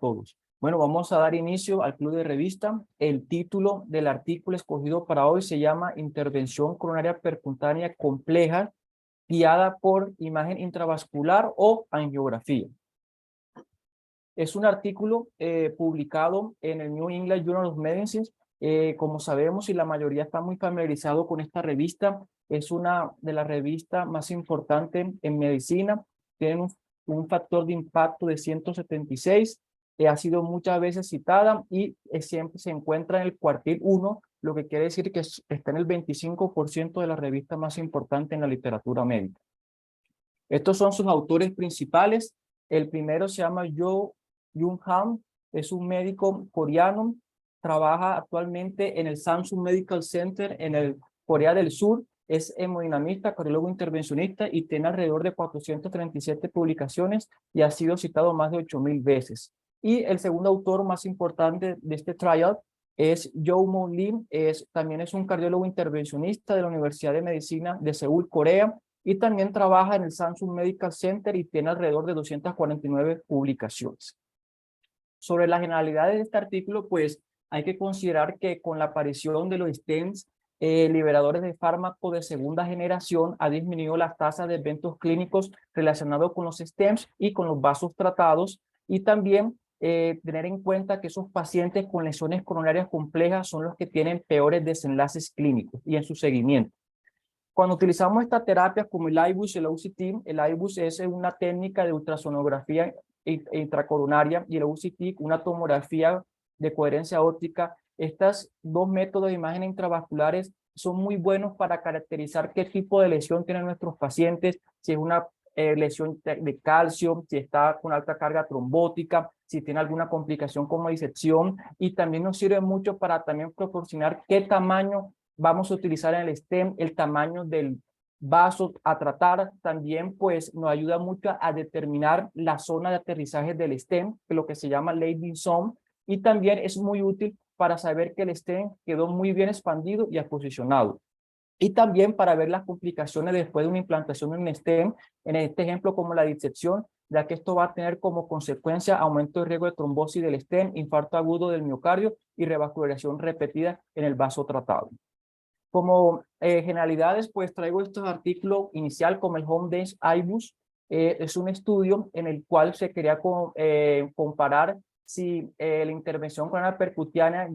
todos. Bueno, vamos a dar inicio al club de revista. El título del artículo escogido para hoy se llama Intervención coronaria percutánea compleja guiada por imagen intravascular o angiografía. Es un artículo publicado en el New England Journal of Medicine. Como sabemos, y la mayoría está muy familiarizado con esta revista, es una de las revistas más importantes en medicina. Tiene un factor de impacto de 176. Ha sido muchas veces citada y siempre se encuentra en el cuartil 1, lo que quiere decir que está en el 25% de la revista más importante en la literatura médica. Estos son sus autores principales. El primero se llama Jo Jung Han, es un médico coreano, trabaja actualmente en el Samsung Medical Center en el Corea del Sur, es hemodinamista, cardiólogo intervencionista y tiene alrededor de 437 publicaciones y ha sido citado más de 8,000 veces. Y el segundo autor más importante de este trial es Jo Moon Lim, también es un cardiólogo intervencionista de la Universidad de Medicina de Seúl, Corea, y también trabaja en el Samsung Medical Center y tiene alrededor de 249 publicaciones. Sobre las generalidades de este artículo, pues hay que considerar que con la aparición de los stents liberadores de fármaco de segunda generación ha disminuido las tasas de eventos clínicos relacionados con los stents y con los vasos tratados, y también tener en cuenta que esos pacientes con lesiones coronarias complejas son los que tienen peores desenlaces clínicos y en su seguimiento. Cuando utilizamos estas terapias como el IBUS y el OCT, el IBUS es una técnica de ultrasonografía intracoronaria y el OCT una tomografía de coherencia óptica. Estos dos métodos de imágenes intravasculares son muy buenos para caracterizar qué tipo de lesión tienen nuestros pacientes, si es una lesión de calcio, si está con alta carga trombótica, si tiene alguna complicación como disección, y también nos sirve mucho para también proporcionar qué tamaño vamos a utilizar en el stent, el tamaño del vaso a tratar. También pues nos ayuda mucho a determinar la zona de aterrizaje del stent, que es lo que se llama landing zone, y también es muy útil para saber que el stent quedó muy bien expandido y aposicionado. Y también para ver las complicaciones después de una implantación en un stent, en este ejemplo como la disección, ya que esto va a tener como consecuencia aumento de riesgo de trombosis del stent, infarto agudo del miocardio y revascularización repetida en el vaso tratado. Como generalidades, pues traigo estos artículos inicial como el Home Dance IBUS. Es un estudio en el cual se quería comparar si la intervención coronaria percutánea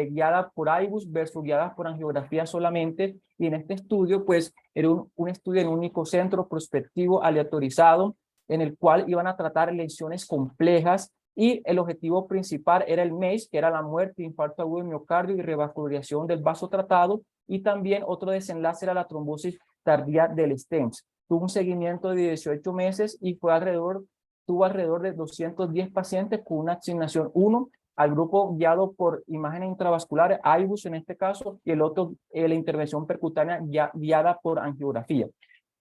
guiada por IBUS versus guiada por angiografía solamente. Y en este estudio, pues, era un estudio en un único centro prospectivo aleatorizado, en el cual iban a tratar lesiones complejas y el objetivo principal era el MACE, que era la muerte, infarto agudo de miocardio y revascularización del vaso tratado, y también otro desenlace era la trombosis tardía del stent. Tuvo un seguimiento de 18 meses y tuvo alrededor de 210 pacientes con una asignación 1 al grupo guiado por imágenes intravasculares, IBUS en este caso, y el otro, la intervención percutánea guiada por angiografía.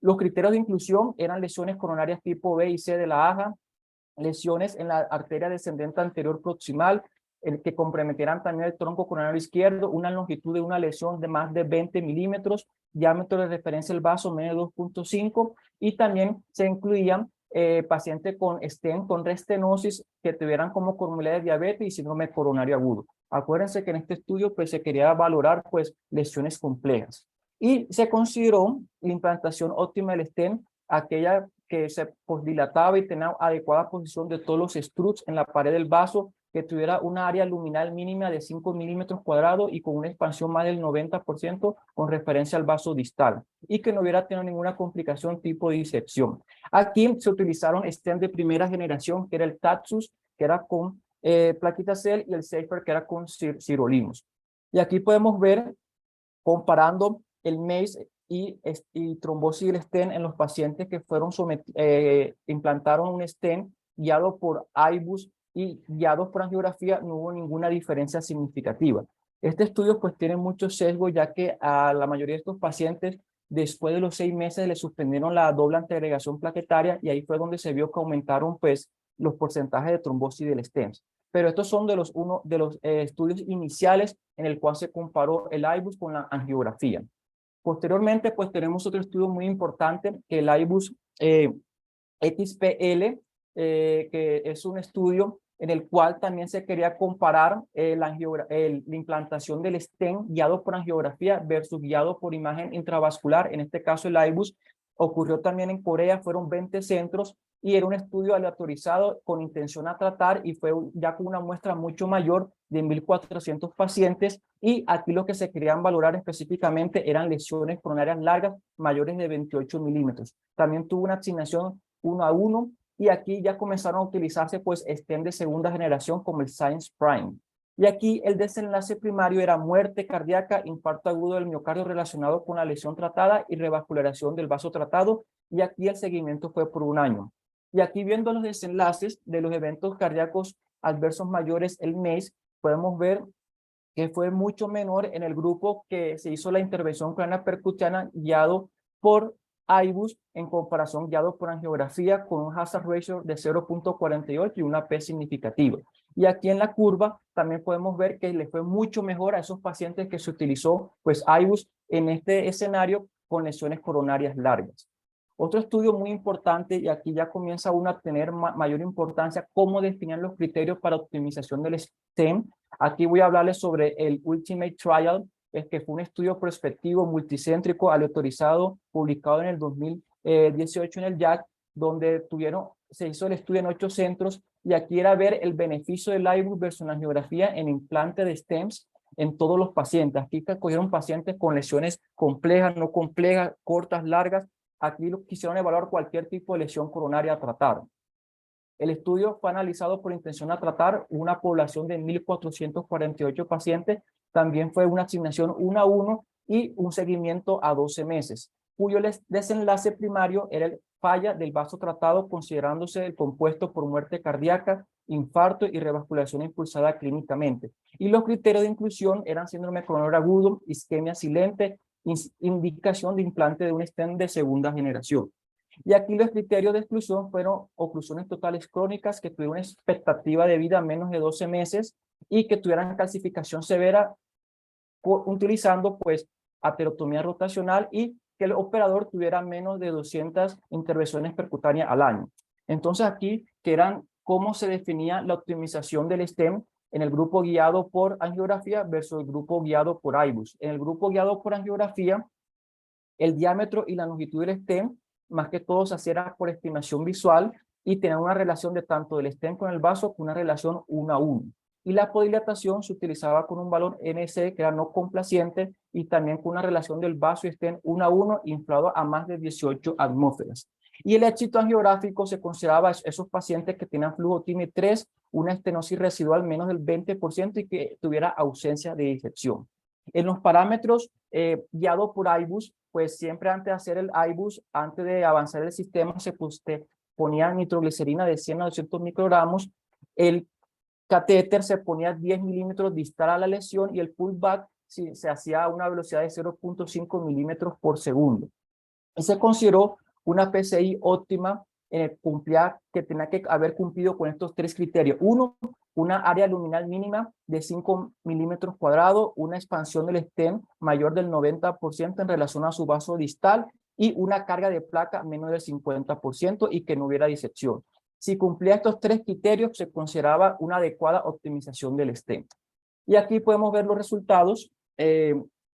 Los criterios de inclusión eran lesiones coronarias tipo B y C de la AJA, lesiones en la arteria descendente anterior proximal, que comprometieran también el tronco coronario izquierdo, una longitud de una lesión de más de 20 milímetros, diámetro de referencia del vaso menos de 2.5, y también se incluían pacientes con stent, con restenosis, que tuvieran como comorbilidad de diabetes y síndrome coronario agudo. Acuérdense que en este estudio pues se quería valorar pues lesiones complejas. Y se consideró la implantación óptima del stent, aquella que se dilataba y tenía adecuada posición de todos los struts en la pared del vaso, que tuviera una área luminal mínima de 5 milímetros cuadrados y con una expansión más del 90% con referencia al vaso distal, y que no hubiera tenido ninguna complicación tipo de disección. Aquí se utilizaron stents de primera generación, que era el Taxus, que era con plaquitacel, y el Safer, que era con sirolimus. Y aquí podemos ver, comparando el MACE y trombosis del stent en los pacientes que fueron implantaron un stent guiado por IBUS y guiados por angiografía, no hubo ninguna diferencia significativa. Este estudio pues tiene mucho sesgo, ya que a la mayoría de estos pacientes después de los 6 meses le suspendieron la doble antiagregación plaquetaria, y ahí fue donde se vio que aumentaron pues los porcentajes de trombosis del stent. Pero estos son de los estudios iniciales en el cual se comparó el IBUS con la angiografía. Posteriormente, pues tenemos otro estudio muy importante, que el IBUS XPL, que es un estudio en el cual también se quería comparar la implantación del stent guiado por angiografía versus guiado por imagen intravascular. En este caso el IBUS ocurrió también en Corea, fueron 20 centros y era un estudio aleatorizado con intención a tratar y fue ya con una muestra mucho mayor de 1.400 pacientes, y aquí lo que se querían valorar específicamente eran lesiones coronarias largas mayores de 28 milímetros. También tuvo una asignación 1:1 y aquí ya comenzaron a utilizarse pues stent de segunda generación como el Science Prime. Y aquí el desenlace primario era muerte cardíaca, infarto agudo del miocardio relacionado con la lesión tratada y revascularización del vaso tratado, y aquí el seguimiento fue por 1 año. Y aquí viendo los desenlaces de los eventos cardíacos adversos mayores, el MACE, podemos ver que fue mucho menor en el grupo que se hizo la intervención craneal percutiana guiado por IBUS en comparación guiado por angiografía con un hazard ratio de 0.48 y una P significativa. Y aquí en la curva también podemos ver que le fue mucho mejor a esos pacientes que se utilizó pues IBUS en este escenario con lesiones coronarias largas. Otro estudio muy importante, y aquí ya comienza uno a tener mayor importancia, cómo definir los criterios para optimización del STEM. Aquí voy a hablarles sobre el Ultimate Trial, que fue un estudio prospectivo multicéntrico aleatorizado publicado en el 2018 en el JACC, donde se hizo el estudio en 8 centros, y aquí era ver el beneficio del IBUS versus la angiografía en implante de STEMs en todos los pacientes. Aquí cogieron pacientes con lesiones complejas, no complejas, cortas, largas. Aquí quisieron evaluar cualquier tipo de lesión coronaria a tratar. El estudio fue analizado por intención a tratar una población de 1.448 pacientes. También fue una asignación 1:1 y un seguimiento a 12 meses, cuyo desenlace primario era el falla del vaso tratado, considerándose el compuesto por muerte cardíaca, infarto y revascularización impulsada clínicamente. Y los criterios de inclusión eran síndrome coronario agudo, isquemia silente, indicación de implante de un stent de segunda generación. Y aquí los criterios de exclusión fueron oclusiones totales crónicas que tuvieron una expectativa de vida menos de 12 meses y que tuvieran calcificación severa utilizando pues aterotomía rotacional, y que el operador tuviera menos de 200 intervenciones percutáneas al año. Entonces aquí, que eran cómo se definía la optimización del STEM en el grupo guiado por angiografía versus el grupo guiado por IBUS. En el grupo guiado por angiografía, el diámetro y la longitud del stent, más que todo se hacía por estimación visual y tenía una relación de tanto del stent con el vaso con una relación 1:1. Y la podilatación se utilizaba con un valor NC que era no complaciente y también con una relación del vaso y stent 1:1 inflado a más de 18 atmósferas. Y el éxito angiográfico se consideraba esos pacientes que tenían flujo TIMI 3, una estenosis residual menos del 20% y que tuviera ausencia de disección. En los parámetros guiados por IBUS, pues siempre antes de hacer el IBUS, antes de avanzar el sistema, se ponía nitroglicerina de 100 a 200 microgramos, el catéter se ponía 10 milímetros distal a la lesión y el pullback se hacía a una velocidad de 0.5 milímetros por segundo. Y se consideró una PCI óptima que tenía que haber cumplido con estos 3 criterios. Uno, una área luminal mínima de 5 milímetros cuadrados, una expansión del stent mayor del 90% en relación a su vaso distal y una carga de placa menor del 50% y que no hubiera disección. Si cumplía estos 3 criterios, se consideraba una adecuada optimización del stent. Y aquí podemos ver los resultados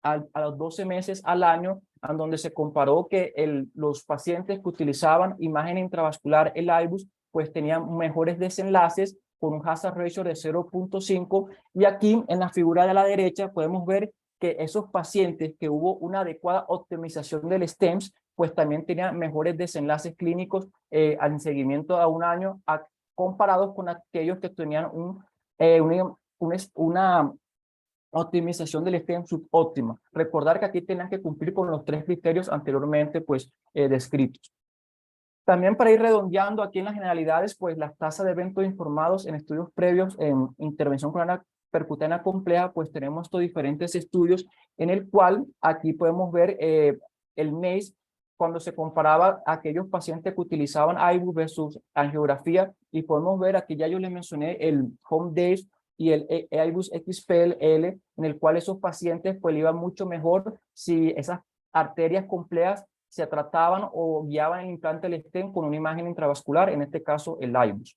a los 12 meses al año, en donde se comparó que los pacientes que utilizaban imagen intravascular, el IBUS, pues tenían mejores desenlaces con un hazard ratio de 0.5, y aquí en la figura de la derecha podemos ver que esos pacientes que hubo una adecuada optimización del STEMS, pues también tenían mejores desenlaces clínicos al seguimiento a 1 año, comparados con aquellos que tenían una optimización del stent subóptima. Recordar que aquí tenían que cumplir con los 3 criterios anteriormente pues descritos. También, para ir redondeando aquí en las generalidades, pues las tasas de eventos informados en estudios previos en intervención coronaria percutánea compleja, pues tenemos estos diferentes estudios en el cual aquí podemos ver el MACE cuando se comparaba a aquellos pacientes que utilizaban IBUS versus angiografía, y podemos ver aquí, ya yo les mencioné el Home Days y el IBUS XPLL, en el cual esos pacientes pues iban mucho mejor si esas arterias complejas se trataban o guiaban el implante del stent con una imagen intravascular, en este caso el IBUS.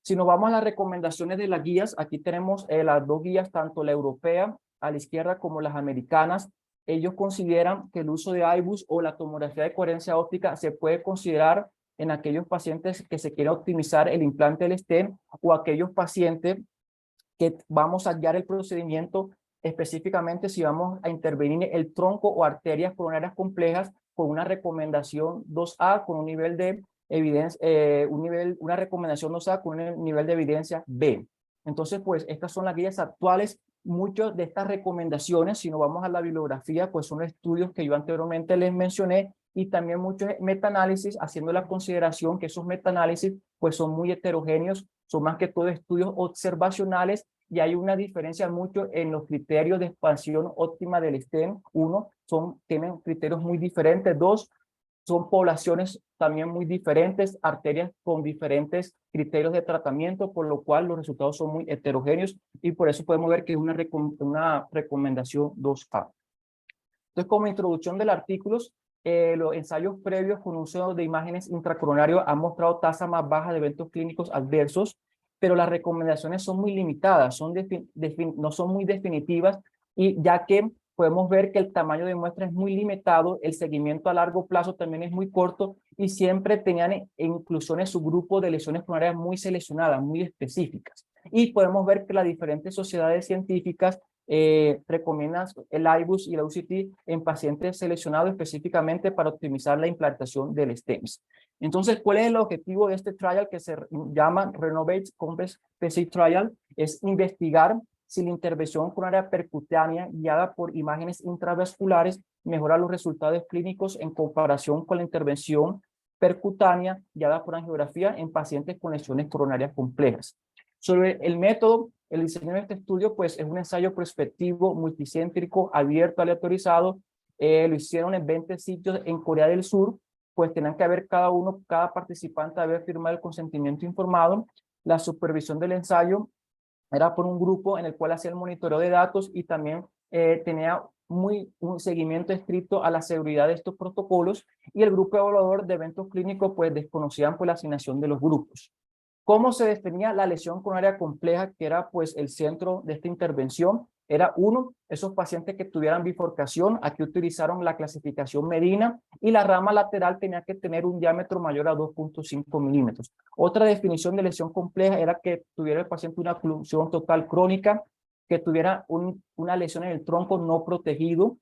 Si nos vamos a las recomendaciones de las guías, aquí tenemos las dos guías, tanto la europea a la izquierda como las americanas. Ellos consideran que el uso de IBUS o la tomografía de coherencia óptica se puede considerar en aquellos pacientes que se quiera optimizar el implante del stent o aquellos pacientes que vamos a guiar el procedimiento específicamente si vamos a intervenir el tronco o arterias coronarias complejas con una recomendación 2A con un nivel de evidencia, una recomendación 2A con un nivel de evidencia B. Entonces, pues estas son las guías actuales. Muchas de estas recomendaciones, si nos vamos a la bibliografía, pues son estudios que yo anteriormente les mencioné y también muchos metaanálisis, haciendo la consideración que esos metaanálisis pues son muy heterogéneos, son más que todo estudios observacionales y hay una diferencia mucho en los criterios de expansión óptima del stent. Uno, tienen criterios muy diferentes. Dos, son poblaciones también muy diferentes, arterias con diferentes criterios de tratamiento, por lo cual los resultados son muy heterogéneos y por eso podemos ver que es una recomendación 2A. Entonces, como introducción del artículo, los ensayos previos con uso de imágenes intracoronario han mostrado tasa más baja de eventos clínicos adversos, pero las recomendaciones son muy limitadas, no son muy definitivas, y ya que podemos ver que el tamaño de muestra es muy limitado, el seguimiento a largo plazo también es muy corto y siempre tenían inclusiones subgrupos de lesiones coronarias muy seleccionadas, muy específicas. Y podemos ver que las diferentes sociedades científicas recomiendan el IBUS y la UCT en pacientes seleccionados específicamente para optimizar la implantación del STEMS. Entonces, ¿cuál es el objetivo de este trial que se llama Renovate Complex PC Trial? Es investigar si la intervención coronaria percutánea guiada por imágenes intravasculares mejora los resultados clínicos en comparación con la intervención percutánea guiada por angiografía en pacientes con lesiones coronarias complejas. Sobre el método, el diseño de este estudio pues es un ensayo prospectivo, multicéntrico, abierto, aleatorizado. Lo hicieron en 20 sitios en Corea del Sur, pues tenían que haber cada participante haber firmado el consentimiento informado. La supervisión del ensayo era por un grupo en el cual hacía el monitoreo de datos y también tenía un seguimiento estricto a la seguridad de estos protocolos, y el grupo evaluador de eventos clínicos pues desconocían por la asignación de los grupos. ¿Cómo se definía la lesión coronaria compleja, que era pues el centro de esta intervención? Era uno, esos pacientes que tuvieran bifurcación. Aquí utilizaron la clasificación Medina y la rama lateral tenía que tener un diámetro mayor a 2.5 milímetros. Otra definición de lesión compleja era que tuviera el paciente una oclusión total crónica, que tuviera una lesión en el tronco no protegido,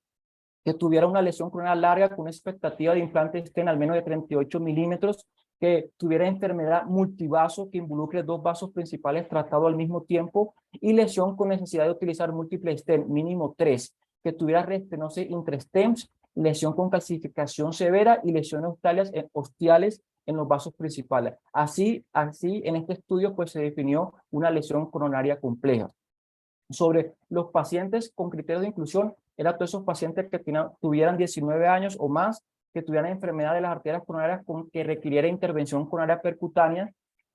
que tuviera una lesión coronaria larga con una expectativa de implante estén al menos de 38 milímetros, que tuviera enfermedad multivaso que involucre dos vasos principales tratados al mismo tiempo y lesión con necesidad de utilizar múltiples stent, mínimo 3, que tuviera restenosis intrastems, lesión con calcificación severa y lesiones ostiales en los vasos principales. Así en este estudio pues se definió una lesión coronaria compleja. Sobre los pacientes con criterios de inclusión, eran todos esos pacientes que tuvieran 19 años o más, que tuvieran enfermedad de las arterias coronarias que requiriera intervención coronaria percutánea,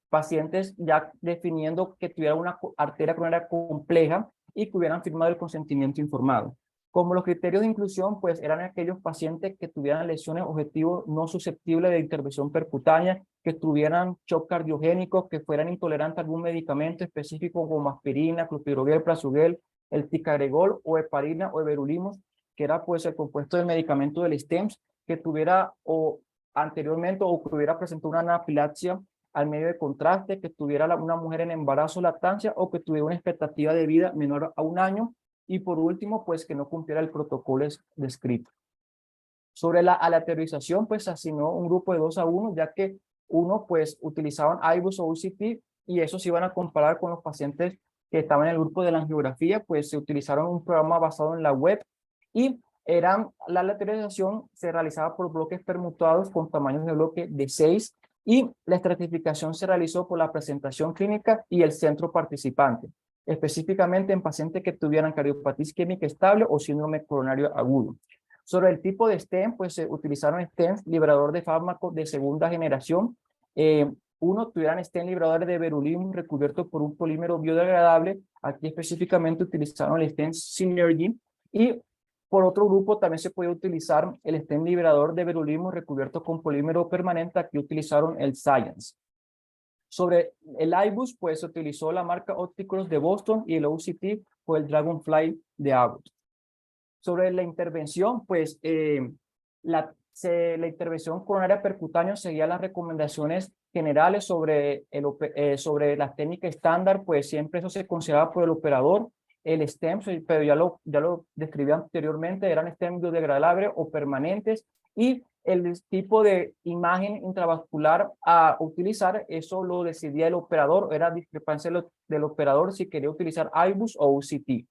pacientes ya definiendo que tuvieran una arteria coronaria compleja y que hubieran firmado el consentimiento informado. Como los criterios de inclusión, pues eran aquellos pacientes que tuvieran lesiones objetivos no susceptibles de intervención percutánea, que tuvieran shock cardiogénico, que fueran intolerantes a algún medicamento específico como aspirina, clopidogrel, prasugrel, el ticagrelor o heparina o everolimus, que era pues el compuesto del medicamento del STEMS, que tuviera anteriormente o que hubiera presentado una anafilaxia al medio de contraste, que tuviera una mujer en embarazo o lactancia o que tuviera una expectativa de vida menor a 1 año, y por último, pues que no cumpliera el protocolo descrito. Sobre la aleatorización, pues se asignó un grupo de 2-1, ya que uno pues utilizaban IBUS o UCT y eso se iban a comparar con los pacientes que estaban en el grupo de la angiografía, pues se utilizaron un programa basado en la web y la aleatorización se realizaba por bloques permutados con tamaños de bloque de 6 y la estratificación se realizó por la presentación clínica y el centro participante, específicamente en pacientes que tuvieran cardiopatía isquémica estable o síndrome coronario agudo. Sobre el tipo de stent, pues se utilizaron stents liberador de fármacos de segunda generación. Tuvieran stent liberadores de verulimum recubiertos por un polímero biodegradable. Aquí específicamente utilizaron el stent Synergy. Y por otro grupo también se puede utilizar el stent liberador de verulimum recubierto con polímero permanente. Aquí utilizaron el Science. Sobre el iBus, pues se utilizó la marca Opticross de Boston y el OCT fue el Dragonfly de Abbott. Sobre la intervención, pues la intervención coronaria percutánea seguía las recomendaciones generales sobre la técnica estándar, pues siempre eso se consideraba por el operador. El stem, pero ya lo describí anteriormente, eran stem biodegradables o permanentes, y el tipo de imagen intravascular a utilizar, eso lo decidía el operador, era discrepancia del operador si quería utilizar iBus o UCT.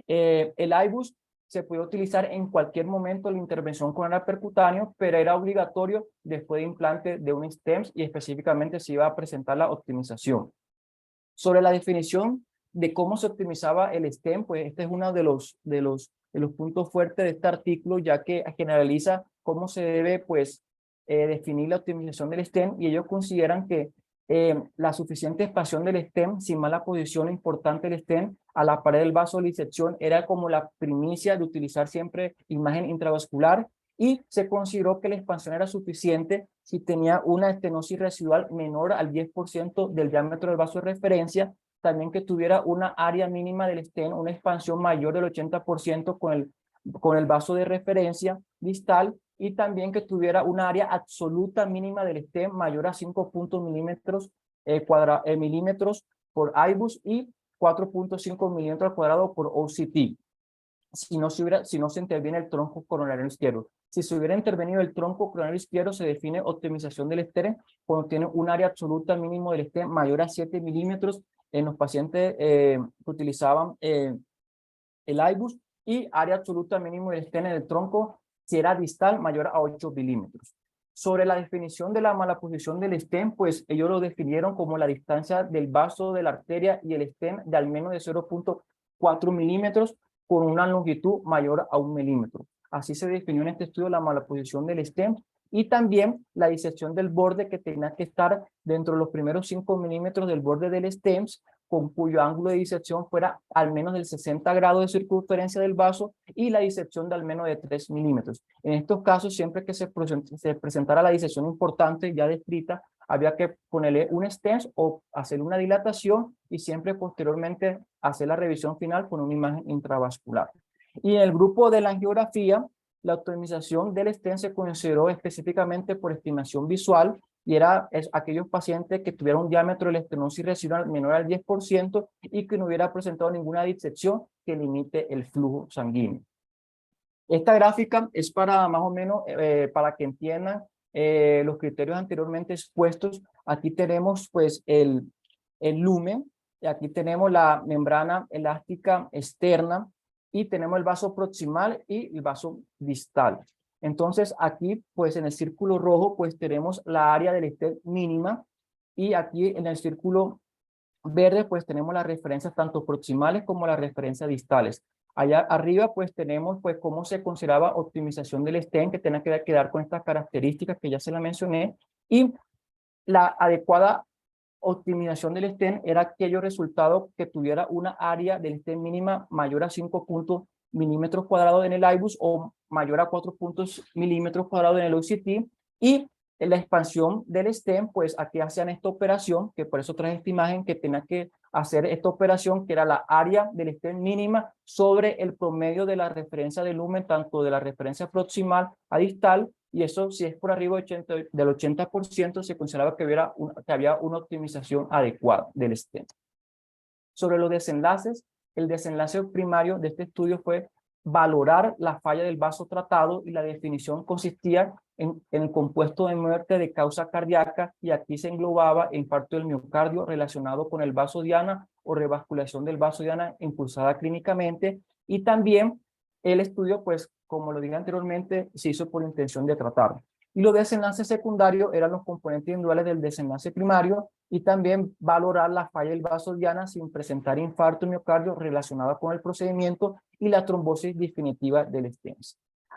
El iBus se puede utilizar en cualquier momento de la intervención coronaria percutánea, pero era obligatorio después de implante de un stem y específicamente se iba a presentar la optimización. Sobre la definición de cómo se optimizaba el stem, pues este es uno de los puntos fuertes de este artículo, ya que generaliza cómo se debe pues definir la optimización del stem, y ellos consideran que la suficiente expansión del stem, sin mala posición importante del stem a la pared del vaso de disección, era como la primicia de utilizar siempre imagen intravascular, y se consideró que la expansión era suficiente si tenía una estenosis residual menor al 10% del diámetro del vaso de referencia, también que tuviera una área mínima del stem, una expansión mayor del 80% con el vaso de referencia distal, y también que tuviera una área absoluta mínima del stem mayor a 5 milímetros por IBUS y 4.5 milímetros al cuadrado por OCT. Si no se interviene el tronco coronario izquierdo. Si se hubiera intervenido el tronco coronario izquierdo, se define optimización del stem cuando tiene un área absoluta mínimo del stem mayor a 7 milímetros en los pacientes que utilizaban el IBUS, y área absoluta mínimo del stem en el tronco si era distal mayor a 8 milímetros. Sobre la definición de la mala posición del stem, pues ellos lo definieron como la distancia del vaso de la arteria y el stem de al menos de 0.4 milímetros con una longitud mayor a 1 milímetro. Así se definió en este estudio la mala posición del stem, y también la disección del borde, que tenía que estar dentro de los primeros 5 milímetros del borde del stem, con cuyo ángulo de disección fuera al menos del 60 grados de circunferencia del vaso, y la disección de al menos de 3 milímetros. En estos casos, siempre que se presentara la disección importante ya descrita, había que ponerle un stent o hacer una dilatación, y siempre posteriormente hacer la revisión final con una imagen intravascular. Y en el grupo de la angiografía, la optimización del stent se consideró específicamente por estimación visual, y era aquellos pacientes que tuvieran un diámetro de la estenosis residual menor al 10% y que no hubiera presentado ninguna disección que limite el flujo sanguíneo. Esta gráfica es para más o menos para que entiendan los criterios anteriormente expuestos. Aquí tenemos pues el lumen, y aquí tenemos la membrana elástica externa, y tenemos el vaso proximal y el vaso distal. Entonces aquí pues en el círculo rojo pues tenemos la área del stem mínima, y aquí en el círculo verde pues tenemos las referencias tanto proximales como las referencias distales. Allá arriba pues tenemos pues cómo se consideraba optimización del stem, que tenía que quedar con estas características que ya se la mencioné, y la adecuada optimización del stem era aquello resultado que tuviera una área del stem mínima mayor a 5 milímetros cuadrados en el IBUS o mayor a 4 milímetros cuadrados en el OCT, y en la expansión del stem, pues aquí hacían esta operación, que por eso traje esta imagen, que tenía que hacer esta operación, que era la área del stem mínima sobre el promedio de la referencia del lumen, tanto de la referencia proximal a distal, y eso si es por arriba del 80% se consideraba que había una optimización adecuada del stem. Sobre los desenlaces, el desenlace primario de este estudio fue valorar la falla del vaso tratado, y la definición consistía en el compuesto de muerte de causa cardíaca, y aquí se englobaba infarto del miocardio relacionado con el vaso diana o revasculación del vaso diana impulsada clínicamente, y también el estudio, pues como lo dije anteriormente, se hizo por intención de tratarlo. Y los desenlaces secundarios eran los componentes individuales del desenlace primario, y también valorar la falla del vaso diana sin presentar infarto miocardio relacionado con el procedimiento, y la trombosis definitiva del stem.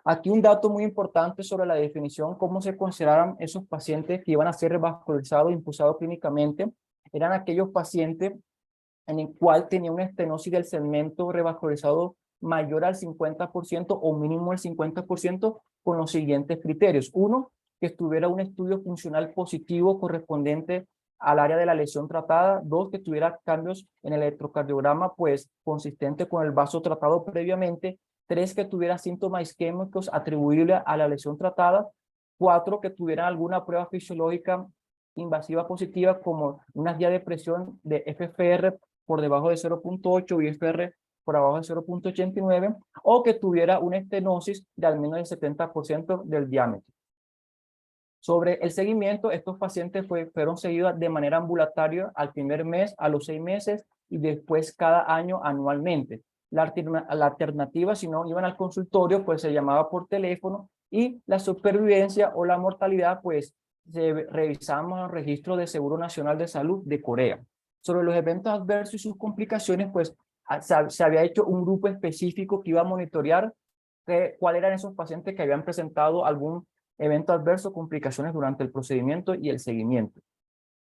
Aquí un dato muy importante sobre la definición, cómo se consideraban esos pacientes que iban a ser revascularizados e impulsados clínicamente. Eran aquellos pacientes en el cual tenía una estenosis del segmento revascularizado mayor al 50% o mínimo el 50%, con los siguientes criterios. Uno, que estuviera un estudio funcional positivo correspondiente al área de la lesión tratada. 2, que tuviera cambios en el electrocardiograma, pues consistente con el vaso tratado previamente. 3, que tuviera síntomas isquémicos atribuibles a la lesión tratada. 4, que tuviera alguna prueba fisiológica invasiva positiva, como una guía de presión de FFR por debajo de 0.8 y FR por abajo de 0.89, o que tuviera una estenosis de al menos el 70% del diámetro. Sobre el seguimiento, estos pacientes fueron seguidos de manera ambulatoria al primer mes, a los 6 meses y después cada año anualmente. La alternativa, si no iban al consultorio, pues se llamaba por teléfono, y la supervivencia o la mortalidad, pues revisamos el registro de Seguro Nacional de Salud de Corea. Sobre los eventos adversos y sus complicaciones, pues se había hecho un grupo específico que iba a monitorear cuáles eran esos pacientes que habían presentado algún evento adverso, complicaciones durante el procedimiento y el seguimiento.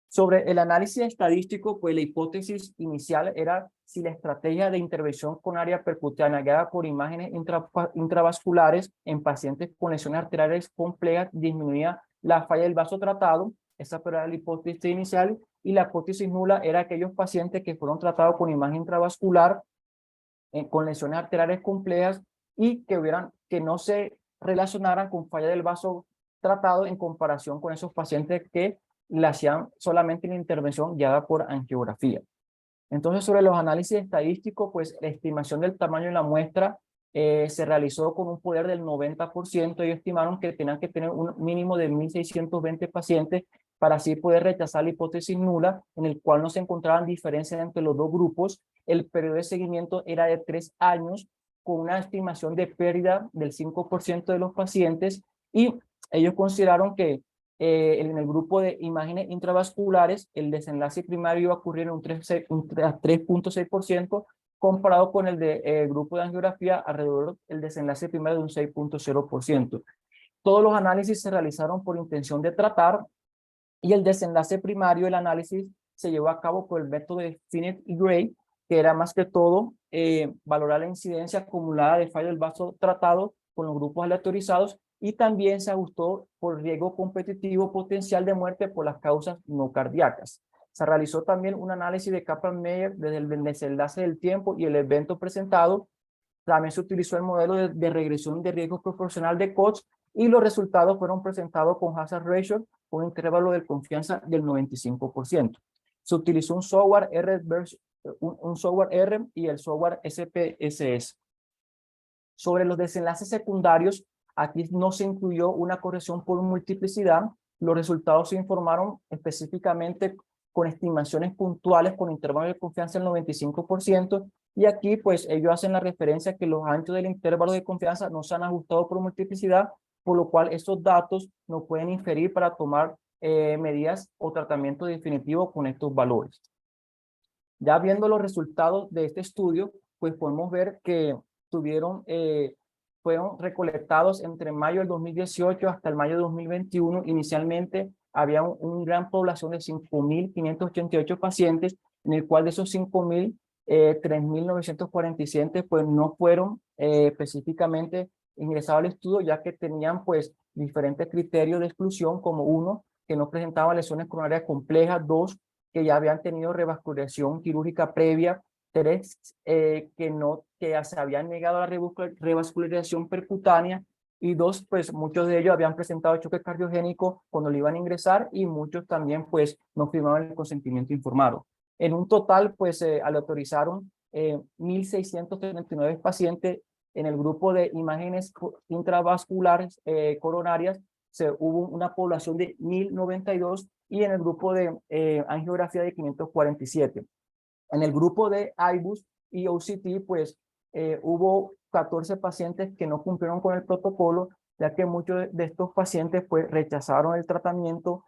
Sobre el análisis estadístico, pues la hipótesis inicial era si la estrategia de intervención con área percutánea guiada por imágenes intravasculares en pacientes con lesiones arteriales complejas disminuía la falla del vaso tratado. Esa era la hipótesis inicial, y la hipótesis nula era aquellos pacientes que fueron tratados con imagen intravascular con lesiones arteriales complejas y que no se relacionaran con falla del vaso tratado en comparación con esos pacientes que le hacían solamente la intervención guiada por angiografía. Entonces, sobre los análisis estadísticos, pues la estimación del tamaño de la muestra se realizó con un poder del 90%. Ellos estimaron que tenían que tener un mínimo de 1.620 pacientes para así poder rechazar la hipótesis nula, en el cual no se encontraban diferencias entre los dos grupos. El periodo de seguimiento era de 3 años, con una estimación de pérdida del 5% de los pacientes, y ellos consideraron que en el grupo de imágenes intravasculares, el desenlace primario iba a ocurrir en un 3.6%, comparado con el de grupo de angiografía, alrededor del desenlace primario de un 6.0%. Todos los análisis se realizaron por intención de tratar, y el desenlace primario del análisis se llevó a cabo por el método de Finet y Gray, que era más que todo valorar la incidencia acumulada de fallo del vaso tratado con los grupos aleatorizados, y también se ajustó por riesgo competitivo potencial de muerte por las causas no cardíacas. Se realizó también un análisis de Kaplan-Meier desde el desenlace del tiempo y el evento presentado. También se utilizó el modelo de regresión de riesgo proporcional de Koch, y los resultados fueron presentados con hazard ratio con un intervalo de confianza del 95%. Se utilizó un software R y el software SPSS. Sobre los desenlaces secundarios, aquí no se incluyó una corrección por multiplicidad. Los resultados se informaron específicamente con estimaciones puntuales con intervalo de confianza del 95%, y aquí pues ellos hacen la referencia que los anchos del intervalo de confianza no se han ajustado por multiplicidad, por lo cual estos datos no pueden inferir para tomar medidas o tratamiento definitivo con estos valores. Ya viendo los resultados de este estudio, pues podemos ver que fueron recolectados entre mayo del 2018 hasta el mayo de 2021. Inicialmente había una gran población de 5.588 pacientes, en el cual de esos 5.000, 3.947 pues no fueron específicamente ingresados al estudio, ya que tenían pues diferentes criterios de exclusión, como 1, que no presentaban lesiones coronarias complejas; 2, que ya habían tenido revascularización quirúrgica previa; 3, que ya se habían negado a la revascularización percutánea; y 2, pues muchos de ellos habían presentado choque cardiogénico cuando lo iban a ingresar, y muchos también pues no firmaban el consentimiento informado. En un total pues aleatorizaron 1.639 pacientes. En el grupo de imágenes intravasculares coronarias hubo una población de 1.092, y en el grupo de angiografía de 547. En el grupo de IBUS y OCT, pues hubo 14 pacientes que no cumplieron con el protocolo, ya que muchos de estos pacientes pues rechazaron el tratamiento.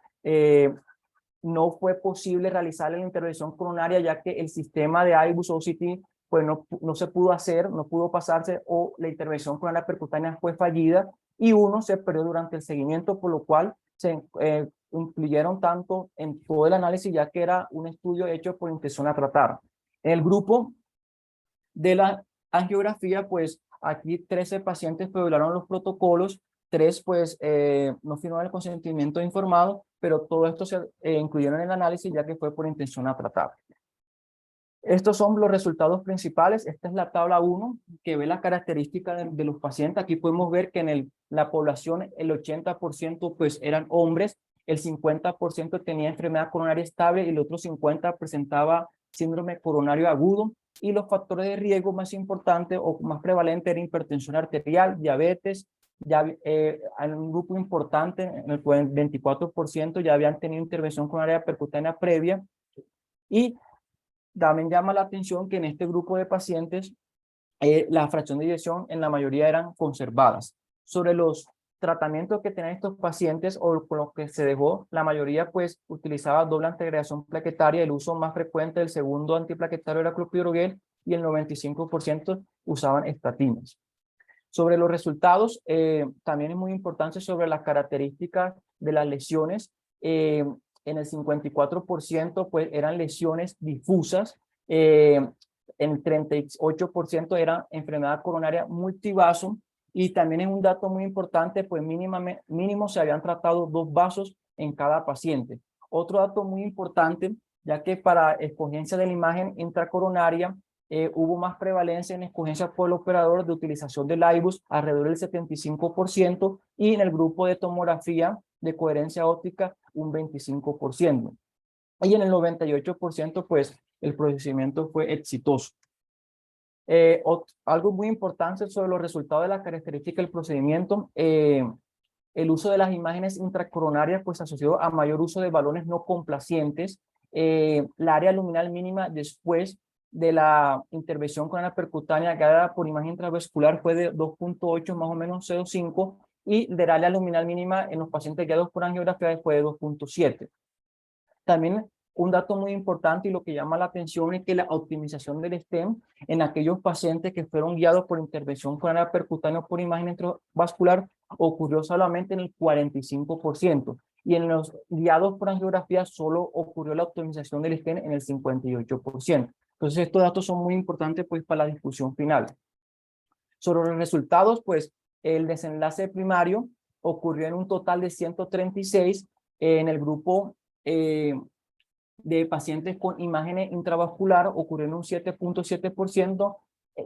No fue posible realizar la intervención coronaria, ya que el sistema de IBUS o OCT pues no se pudo hacer, no pudo pasarse, o la intervención coronaria percutánea fue fallida, y uno se perdió durante el seguimiento, por lo cual se incluyeron tanto en todo el análisis, ya que era un estudio hecho por intención a tratar. En el grupo de la angiografía, pues aquí 13 pacientes violaron los protocolos, 3 pues no firmaron el consentimiento informado, pero todo esto se incluyeron en el análisis ya que fue por intención a tratar. Estos son los resultados principales. Esta es la tabla 1 que ve las características de los pacientes. Aquí podemos ver que en la población el 80% pues eran hombres, el 50% tenía enfermedad coronaria estable y el otro 50% presentaba síndrome coronario agudo. Y los factores de riesgo más importantes o más prevalentes eran hipertensión arterial, diabetes. Ya hay un grupo importante, en el 24% ya habían tenido intervención coronaria percutánea previa. Y también llama la atención que en este grupo de pacientes la fracción de eyección en la mayoría eran conservadas. Sobre los tratamientos que tenían estos pacientes o con los que se dejó, la mayoría pues utilizaba doble antiagregación plaquetaria. El uso más frecuente del segundo antiplaquetario era clopidogrel y el 95% usaban estatinas. Sobre los resultados, también es muy importante sobre las características de las lesiones. En el 54% pues eran lesiones difusas, en el 38% era enfermedad coronaria multivaso, y también es un dato muy importante, pues mínimo se habían tratado 2 vasos en cada paciente. Otro dato muy importante, ya que para escogencia de la imagen intracoronaria, hubo más prevalencia en escogencia por el operador de utilización del IBUS, alrededor del 75%, y en el grupo de tomografía de coherencia óptica un 25%. Y en el 98% pues el procedimiento fue exitoso. Algo muy importante sobre los resultados de la característica del procedimiento, el uso de las imágenes intracoronarias pues asociado a mayor uso de balones no complacientes. La área luminal mínima después de la intervención con la percutánea guiada por imagen intravascular fue de 2.8 más o menos 0.5, y el área luminal mínima en los pacientes guiados por angiografía fue de 2.7. También un dato muy importante y lo que llama la atención es que la optimización del stent en aquellos pacientes que fueron guiados por intervención coronaria percutánea por imagen intravascular ocurrió solamente en el 45%, y en los guiados por angiografía solo ocurrió la optimización del stent en el 58%. Entonces estos datos son muy importantes pues para la discusión final. Sobre los resultados, pues el desenlace primario ocurrió en un total de 136 en el grupo de pacientes con imágenes intravascular ocurrió en un 7.7%,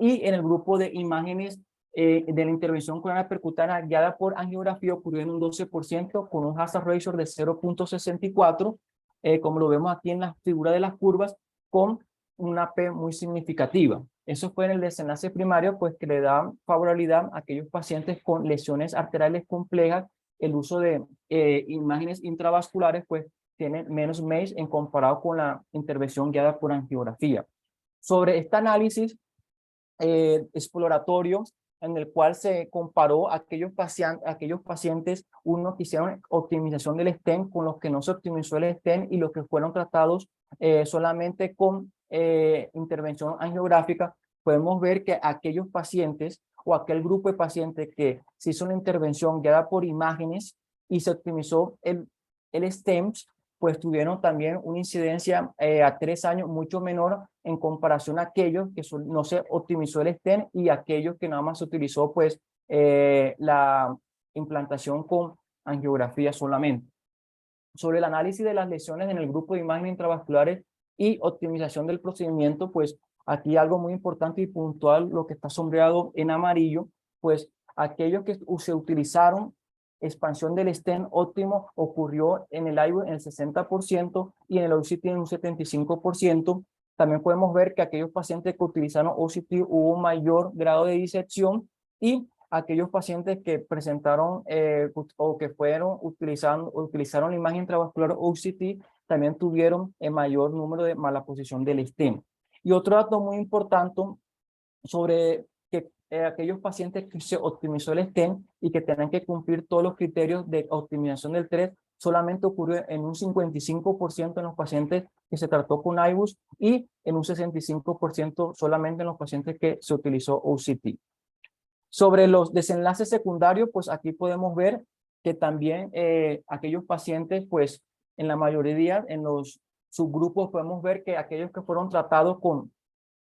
y en el grupo de imágenes de la intervención coronaria percutánea guiada por angiografía ocurrió en un 12% con un hazard ratio de 0.64, como lo vemos aquí en la figura de las curvas, con una P muy significativa. Eso fue en el desenlace primario, pues que le da favorabilidad a aquellos pacientes con lesiones arteriales complejas. El uso de imágenes intravasculares pues tiene menos MACE en comparado con la intervención guiada por angiografía. Sobre este análisis exploratorio en el cual se comparó aquellos pacientes, unos que hicieron optimización del stent con los que no se optimizó el stent y los que fueron tratados solamente con intervención angiográfica, podemos ver que aquellos pacientes o aquel grupo de pacientes que se hizo una intervención guiada por imágenes y se optimizó el stent, pues tuvieron también una incidencia a 3 años mucho menor en comparación a aquellos que no se optimizó el stent y aquellos que nada más se utilizó pues la implantación con angiografía solamente. Sobre el análisis de las lesiones en el grupo de imágenes intravasculares y optimización del procedimiento, pues aquí algo muy importante y puntual, lo que está sombreado en amarillo, pues aquellos que se utilizaron expansión del stent óptimo ocurrió en el IVUS en el 60% y en el OCT en un 75%. También podemos ver que aquellos pacientes que utilizaron OCT hubo un mayor grado de disección, y aquellos pacientes que presentaron o que utilizaron la imagen intravascular OCT también tuvieron el mayor número de malaposición del stent. Y otro dato muy importante sobre que aquellos pacientes que se optimizó el stent y que tenían que cumplir todos los criterios de optimización del TRES, solamente ocurrió en un 55% en los pacientes que se trató con IBUS y en un 65% solamente en los pacientes que se utilizó OCT. Sobre los desenlaces secundarios, pues aquí podemos ver que también aquellos pacientes, pues en la mayoría, en los subgrupos, podemos ver que aquellos que fueron tratados con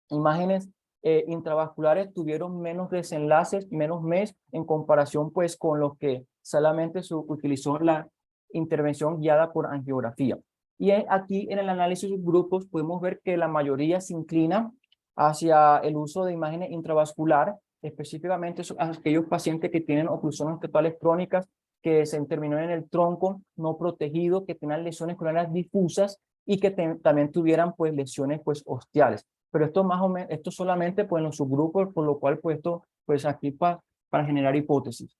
imágenes intravasculares tuvieron menos desenlaces, menos MES en comparación pues con los que solamente se utilizó la intervención guiada por angiografía. Y aquí en el análisis de grupos podemos ver que la mayoría se inclina hacia el uso de imágenes intravascular, específicamente aquellos pacientes que tienen oclusiones totales crónicas, que se terminó en el tronco no protegido, que tengan lesiones coronarias difusas y que también tuvieran pues lesiones pues ostiales. Pero esto más o menos, esto solamente pues en los subgrupos, por lo cual pues esto pues aquí para generar hipótesis.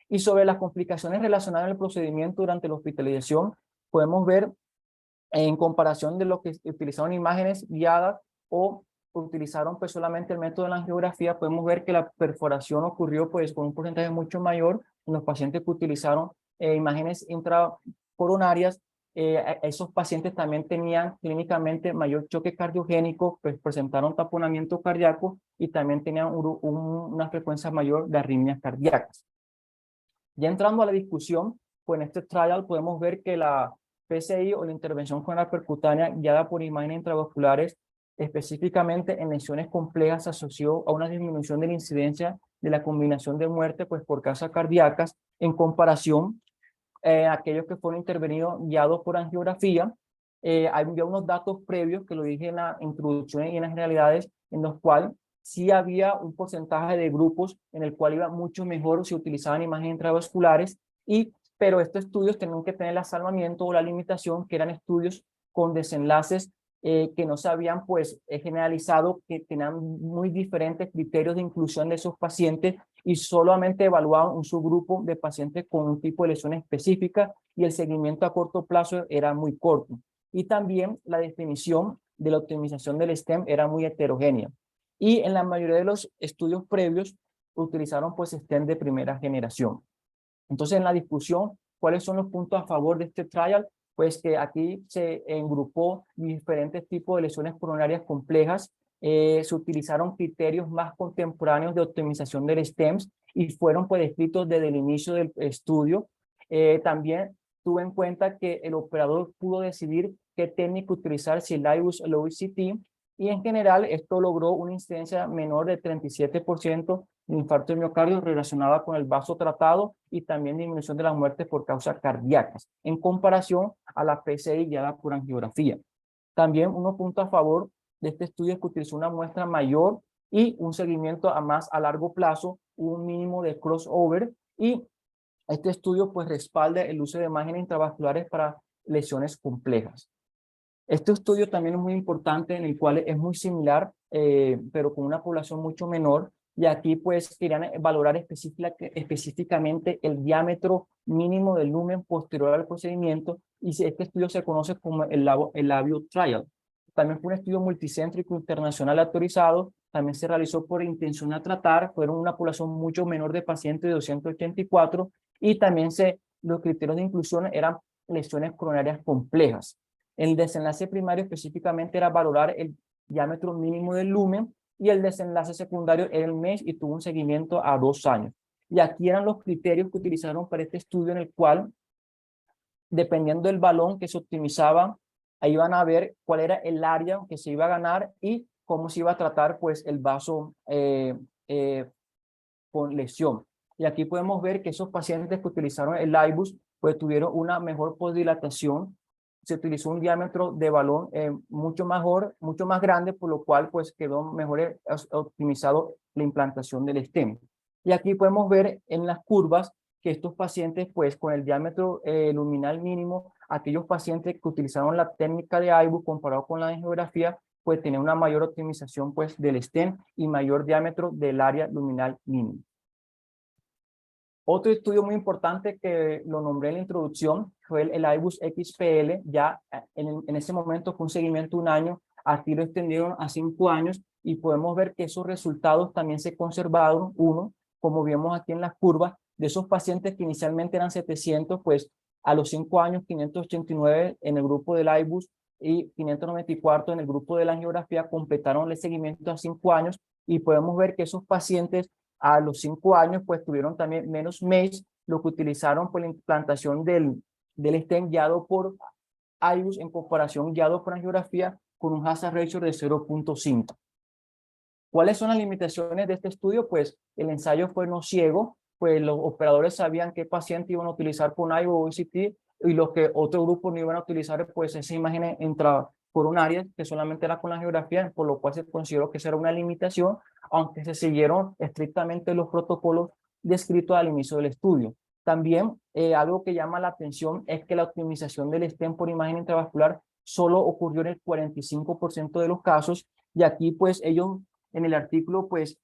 Y sobre las complicaciones relacionadas al procedimiento durante la hospitalización, podemos ver en comparación de lo que utilizaron imágenes guiadas o utilizaron pues solamente el método de la angiografía, podemos ver que la perforación ocurrió pues con un porcentaje mucho mayor en los pacientes que utilizaron imágenes intracoronarias. Esos pacientes también tenían clínicamente mayor choque cardiogénico, pues presentaron taponamiento cardíaco y también tenían una frecuencia mayor de arritmias cardíacas. Ya entrando a la discusión, pues en este trial podemos ver que la PCI o la intervención coronar percutánea guiada por imágenes intravasculares, específicamente en lesiones complejas, se asoció a una disminución de la incidencia de la combinación de muerte pues, por causas cardíacas en comparación a aquellos que fueron intervenidos guiados por angiografía. Había unos datos previos que lo dije en la introducción y en las generalidades, en los cuales sí había un porcentaje de grupos en el cual iba mucho mejor si utilizaban imágenes intravasculares, pero estos estudios tenían que tener el asalvamiento o la limitación que eran estudios con desenlaces que no se habían pues generalizado, que tenían muy diferentes criterios de inclusión de esos pacientes y solamente evaluaban un subgrupo de pacientes con un tipo de lesión específica y el seguimiento a corto plazo era muy corto. Y también la definición de la optimización del STEM era muy heterogénea. Y en la mayoría de los estudios previos utilizaron pues STEM de primera generación. Entonces en la discusión, ¿cuáles son los puntos a favor de este trial? Pues que aquí se engrupó diferentes tipos de lesiones coronarias complejas, se utilizaron criterios más contemporáneos de optimización del STEMS y fueron pues descritos desde el inicio del estudio. También tuve en cuenta que el operador pudo decidir qué técnica utilizar, si el IBUS o el OICT, y en general esto logró una incidencia menor de 37% de infarto de miocardio relacionada con el vaso tratado y también disminución de las muertes por causas cardíacas, en comparación a la PCI guiada por angiografía. También unos puntos a favor de este estudio es que utilizó una muestra mayor y un seguimiento a largo plazo, un mínimo de crossover, y este estudio pues respalda el uso de imágenes intravasculares para lesiones complejas. Este estudio también es muy importante, en el cual es muy similar, pero con una población mucho menor, y aquí pues querían valorar específicamente el diámetro mínimo del lumen posterior al procedimiento, y este estudio se conoce como el LABIO Trial. También fue un estudio multicéntrico internacional autorizado, también se realizó por intención a tratar, fueron una población mucho menor de pacientes de 284, y también los criterios de inclusión eran lesiones coronarias complejas. El desenlace primario específicamente era valorar el diámetro mínimo del lumen y el desenlace secundario era el MESH y tuvo un seguimiento a 2 años. Y aquí eran los criterios que utilizaron para este estudio, en el cual, dependiendo del balón que se optimizaba, ahí van a ver cuál era el área que se iba a ganar y cómo se iba a tratar pues el vaso con lesión. Y aquí podemos ver que esos pacientes que utilizaron el IBUS pues tuvieron una mejor posdilatación. Se utilizó un diámetro de balón mucho más grande, por lo cual pues quedó mejor optimizado la implantación del stem. Y aquí podemos ver en las curvas que estos pacientes pues con el diámetro luminal mínimo, aquellos pacientes que utilizaron la técnica de IBUS comparado con la angiografía, pues tenían una mayor optimización pues del stem y mayor diámetro del área luminal mínimo. Otro estudio muy importante que lo nombré en la introducción fue el IBUS XPL. Ya en ese momento fue un seguimiento de 1 año, aquí lo extendieron a 5 años y podemos ver que esos resultados también se conservaron. Uno, como vemos aquí en las curvas, de esos pacientes que inicialmente eran 700, pues a los 5 años 589 en el grupo del IBUS y 594 en el grupo de la angiografía completaron el seguimiento a 5 años, y podemos ver que esos pacientes a los 5 años pues tuvieron también menos MES, lo que utilizaron por la implantación del stem guiado por IBUS en comparación guiado por angiografía con un hazard ratio de 0.5. ¿Cuáles son las limitaciones de este estudio? Pues el ensayo fue no ciego, pues los operadores sabían qué paciente iban a utilizar con IBUS o OCT, y los que otro grupo no iban a utilizar pues esas imágenes intracoronarias, que solamente era con la angiografía, por lo cual se consideró que esa era una limitación, aunque se siguieron estrictamente los protocolos descritos al inicio del estudio. También algo que llama la atención es que la optimización del stent por imagen intravascular solo ocurrió en el 45% de los casos, y aquí pues ellos en el artículo pues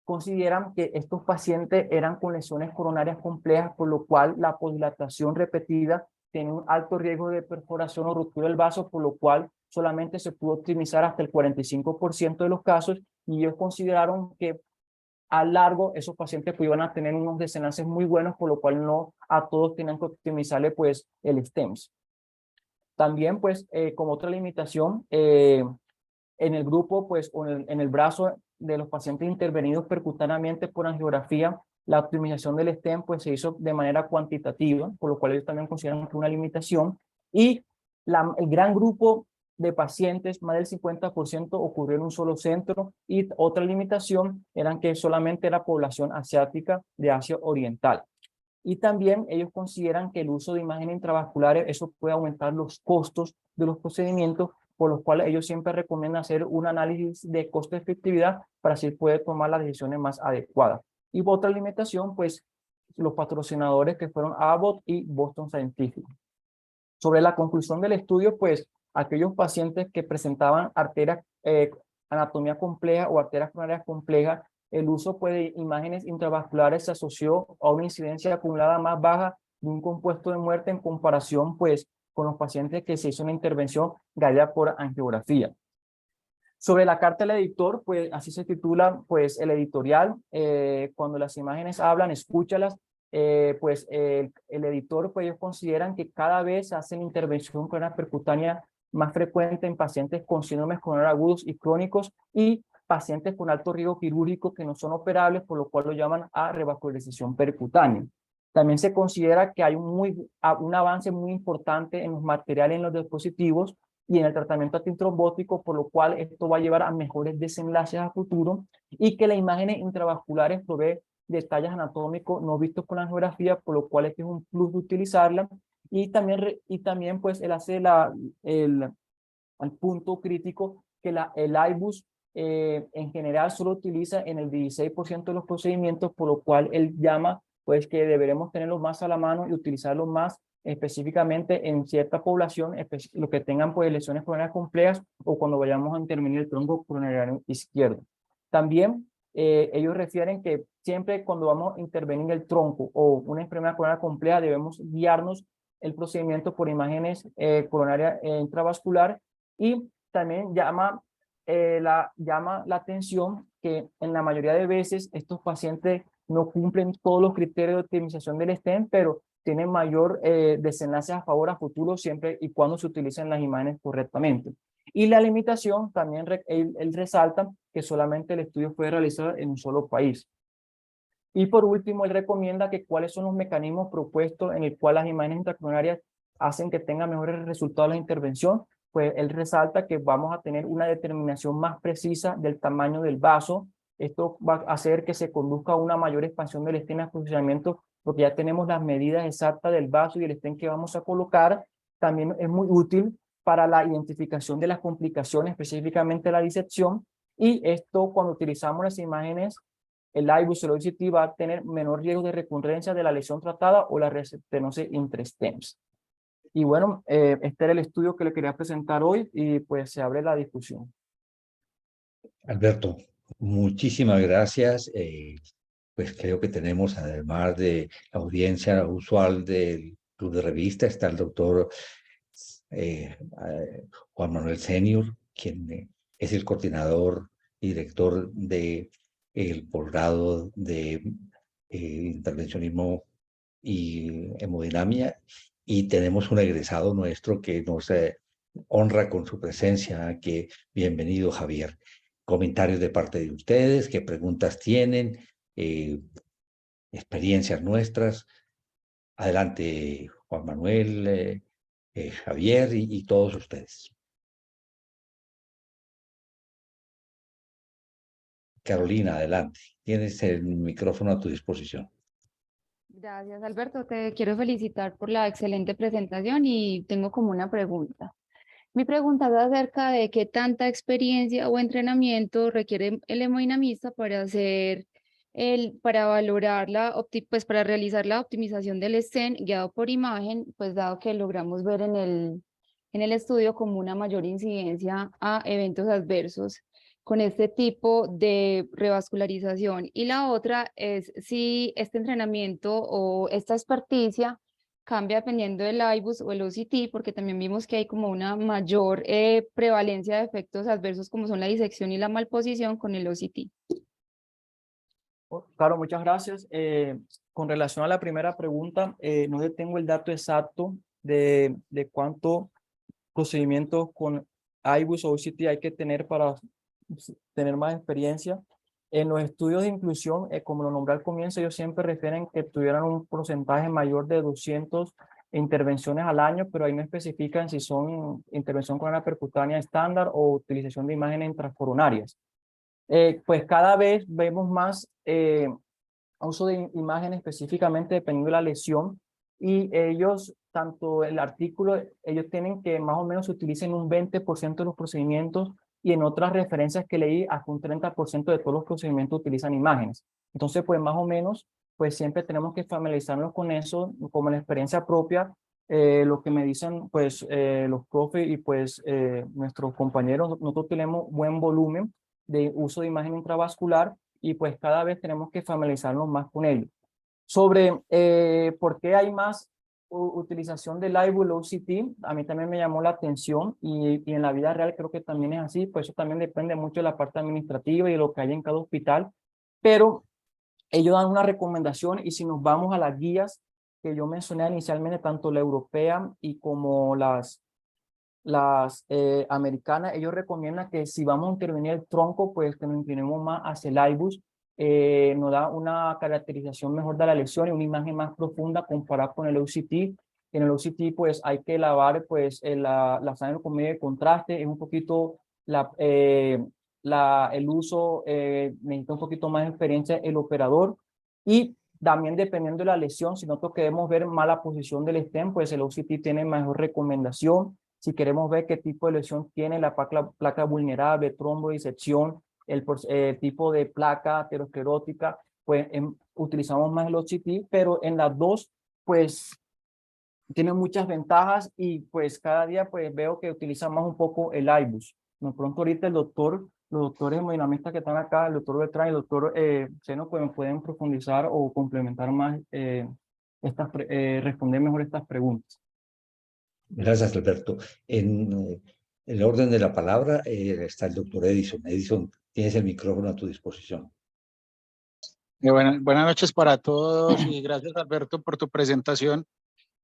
consideran que estos pacientes eran con lesiones coronarias complejas, por lo cual la posdilatación repetida tiene un alto riesgo de perforación o ruptura del vaso, por lo cual solamente se pudo optimizar hasta el 45% de los casos, y ellos consideraron que a largo esos pacientes pues, iban a tener unos desenlaces muy buenos, por lo cual no a todos tenían que optimizarle pues el STEMS. También pues como otra limitación, en el grupo, pues, o en el brazo de los pacientes intervenidos percutáneamente por angiografía, la optimización del stent, pues, se hizo de manera cuantitativa, por lo cual ellos también consideran que una limitación. Y el gran grupo de pacientes, más del 50%, ocurrió en un solo centro, y otra limitación eran que solamente era población asiática de Asia Oriental. Y también ellos consideran que el uso de imágenes intravasculares, eso puede aumentar los costos de los procedimientos, por los cuales ellos siempre recomiendan hacer un análisis de costo-efectividad para así poder tomar las decisiones más adecuadas. Y otra limitación, pues, los patrocinadores que fueron Abbott y Boston Scientific. Sobre la conclusión del estudio, pues, aquellos pacientes que presentaban arterias, anatomía compleja o arterias coronarias complejas, el uso pues, de imágenes intravasculares se asoció a una incidencia acumulada más baja de un compuesto de muerte en comparación pues, con los pacientes que se hizo una intervención guiada por angiografía. Sobre la carta del editor, pues así se titula pues, el editorial. Cuando las imágenes hablan, escúchalas. Pues el editor, pues ellos consideran que cada vez hacen intervención con una percutánea más frecuente en pacientes con síndromes coronarios agudos y crónicos y pacientes con alto riesgo quirúrgico que no son operables, por lo cual lo llaman a revascularización percutánea. También se considera que hay un avance muy importante en los materiales, en los dispositivos y en el tratamiento antitrombótico, por lo cual esto va a llevar a mejores desenlaces a futuro, y que las imágenes intravasculares provee detalles anatómicos no vistos con la angiografía, por lo cual este es un plus de utilizarla. Y también pues él hace el punto crítico que el IBUS en general solo utiliza en el 16% de los procedimientos, por lo cual él llama pues que deberemos tenerlos más a la mano y utilizarlos más específicamente en cierta población, los que tengan pues lesiones coronarias complejas o cuando vayamos a intervenir el tronco coronario izquierdo. También ellos refieren que siempre cuando vamos a intervenir el tronco o una enfermedad coronaria compleja debemos guiarnos el procedimiento por imágenes coronarias intravascular, y también llama la atención que en la mayoría de veces estos pacientes no cumplen todos los criterios de optimización del stent, pero tienen mayor desenlace a favor a futuro siempre y cuando se utilicen las imágenes correctamente. Y la limitación, también él resalta que solamente el estudio fue realizado en un solo país. Y por último, él recomienda que cuáles son los mecanismos propuestos en el cual las imágenes intracoronarias hacen que tengan mejores resultados de la intervención. Pues él resalta que vamos a tener una determinación más precisa del tamaño del vaso. Esto va a hacer que se conduzca a una mayor expansión del stent en funcionamiento, porque ya tenemos las medidas exactas del vaso y el stent que vamos a colocar. También es muy útil para la identificación de las complicaciones, específicamente la disección. Y esto, cuando utilizamos las imágenes, el IBUS va a tener menor riesgo de recurrencia de la lesión tratada o la restenosis intrastems. Y bueno, este era el estudio que le quería presentar hoy y pues se abre la discusión. Alberto, muchísimas gracias. Pues creo que tenemos, además de la audiencia usual del Club de Revista, está el doctor Juan Manuel Senior, quien es el coordinador y director de el posgrado de intervencionismo y hemodinamia, y tenemos un egresado nuestro que nos honra con su presencia. Que bienvenido, Javier. Comentarios de parte de ustedes, qué preguntas tienen, experiencias nuestras. Adelante, Juan Manuel, Javier y todos ustedes. Carolina, adelante. Tienes el micrófono a tu disposición. Gracias, Alberto. Te quiero felicitar por la excelente presentación y tengo como una pregunta. Mi pregunta es acerca de qué tanta experiencia o entrenamiento requiere el hemodinamista para para valorar pues para realizar la optimización del stent guiado por imagen, pues dado que logramos ver en el estudio como una mayor incidencia a eventos adversos con este tipo de revascularización. Y la otra es si este entrenamiento o esta experticia cambia dependiendo del IBUS o el OCT, porque también vimos que hay como una mayor prevalencia de efectos adversos como son la disección y la malposición con el OCT. Claro, muchas gracias. Con relación a la primera pregunta, no le tengo el dato exacto de cuánto procedimientos con IBUS o OCT hay que tener para tener más experiencia. En los estudios de inclusión, como lo nombré al comienzo, ellos siempre refieren que tuvieran un porcentaje mayor de 200 intervenciones al año, pero ahí no especifican si son intervención coronaria percutánea estándar o utilización de imágenes intracoronarias. Pues cada vez vemos más uso de imagen específicamente dependiendo de la lesión, y ellos, tanto el artículo, ellos tienen que más o menos se utilicen un 20% de los procedimientos, y en otras referencias que leí hasta un 30% de todos los procedimientos utilizan imágenes. Entonces, pues más o menos, pues siempre tenemos que familiarizarnos con eso, como la experiencia propia, lo que me dicen pues los profes y pues nuestros compañeros. Nosotros tenemos buen volumen de uso de imagen intravascular, y pues cada vez tenemos que familiarizarnos más con ello. Sobre por qué hay más utilización del IBUL OCT, a mí también me llamó la atención, y en la vida real creo que también es así, pues eso también depende mucho de la parte administrativa y de lo que hay en cada hospital, pero ellos dan una recomendación, y si nos vamos a las guías que yo mencioné inicialmente, tanto la europea y como las americanas, ellos recomiendan que si vamos a intervenir el tronco, pues que nos inclinemos más hacia el IBUS. Nos da una caracterización mejor de la lesión y una imagen más profunda comparada con el OCT. En el OCT pues hay que lavar pues la sangre con medio de contraste, es un poquito el uso, necesita un poquito más de experiencia el operador, y también dependiendo de la lesión, si nosotros queremos ver mala posición del stent, pues el OCT tiene mejor recomendación. Si queremos ver qué tipo de lesión tiene la placa vulnerable, trombodisección, el tipo de placa aterosclerótica, pues utilizamos más el OCT, pero en las dos, pues tiene muchas ventajas, y pues cada día pues veo que utilizan más un poco el IBUS. No, pronto ahorita los doctores hemodinamistas que están acá, el doctor Beltrán y el doctor Seno, pues pueden profundizar o complementar más, responder mejor estas preguntas. Gracias, Alberto. En el orden de la palabra está el doctor Edison. Edison, tienes el micrófono a tu disposición. Buenas noches para todos y gracias, Alberto, por tu presentación.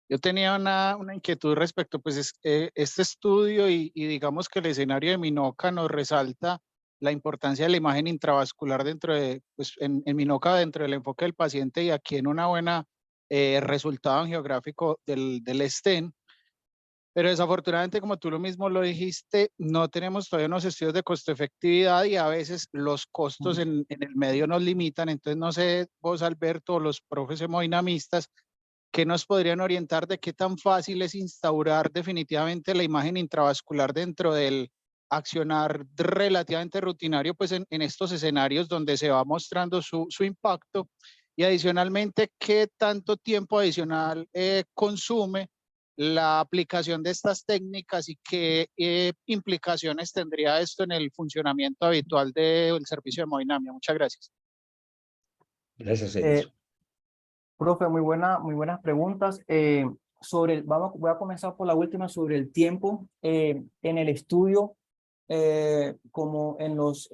Yo tenía una inquietud respecto pues este estudio y digamos que el escenario de Minoca nos resalta la importancia de la imagen intravascular dentro de, pues en Minoca dentro del enfoque del paciente, y aquí en una buena resultado angiográfico del stent. Pero desafortunadamente, como tú lo mismo lo dijiste, no tenemos todavía unos estudios de costo-efectividad y a veces los costos en el medio nos limitan. Entonces, no sé, vos, Alberto, o los profes hemodinamistas, ¿qué nos podrían orientar de qué tan fácil es instaurar definitivamente la imagen intravascular dentro del accionar relativamente rutinario, pues en estos escenarios donde se va mostrando su impacto? Y adicionalmente, ¿qué tanto tiempo adicional consume la aplicación de estas técnicas y qué implicaciones tendría esto en el funcionamiento habitual del servicio de hemodinamia? Muchas gracias. Gracias, Edison. Profe, muy buenas preguntas. Voy a comenzar por la última, sobre el tiempo. En el estudio, como en los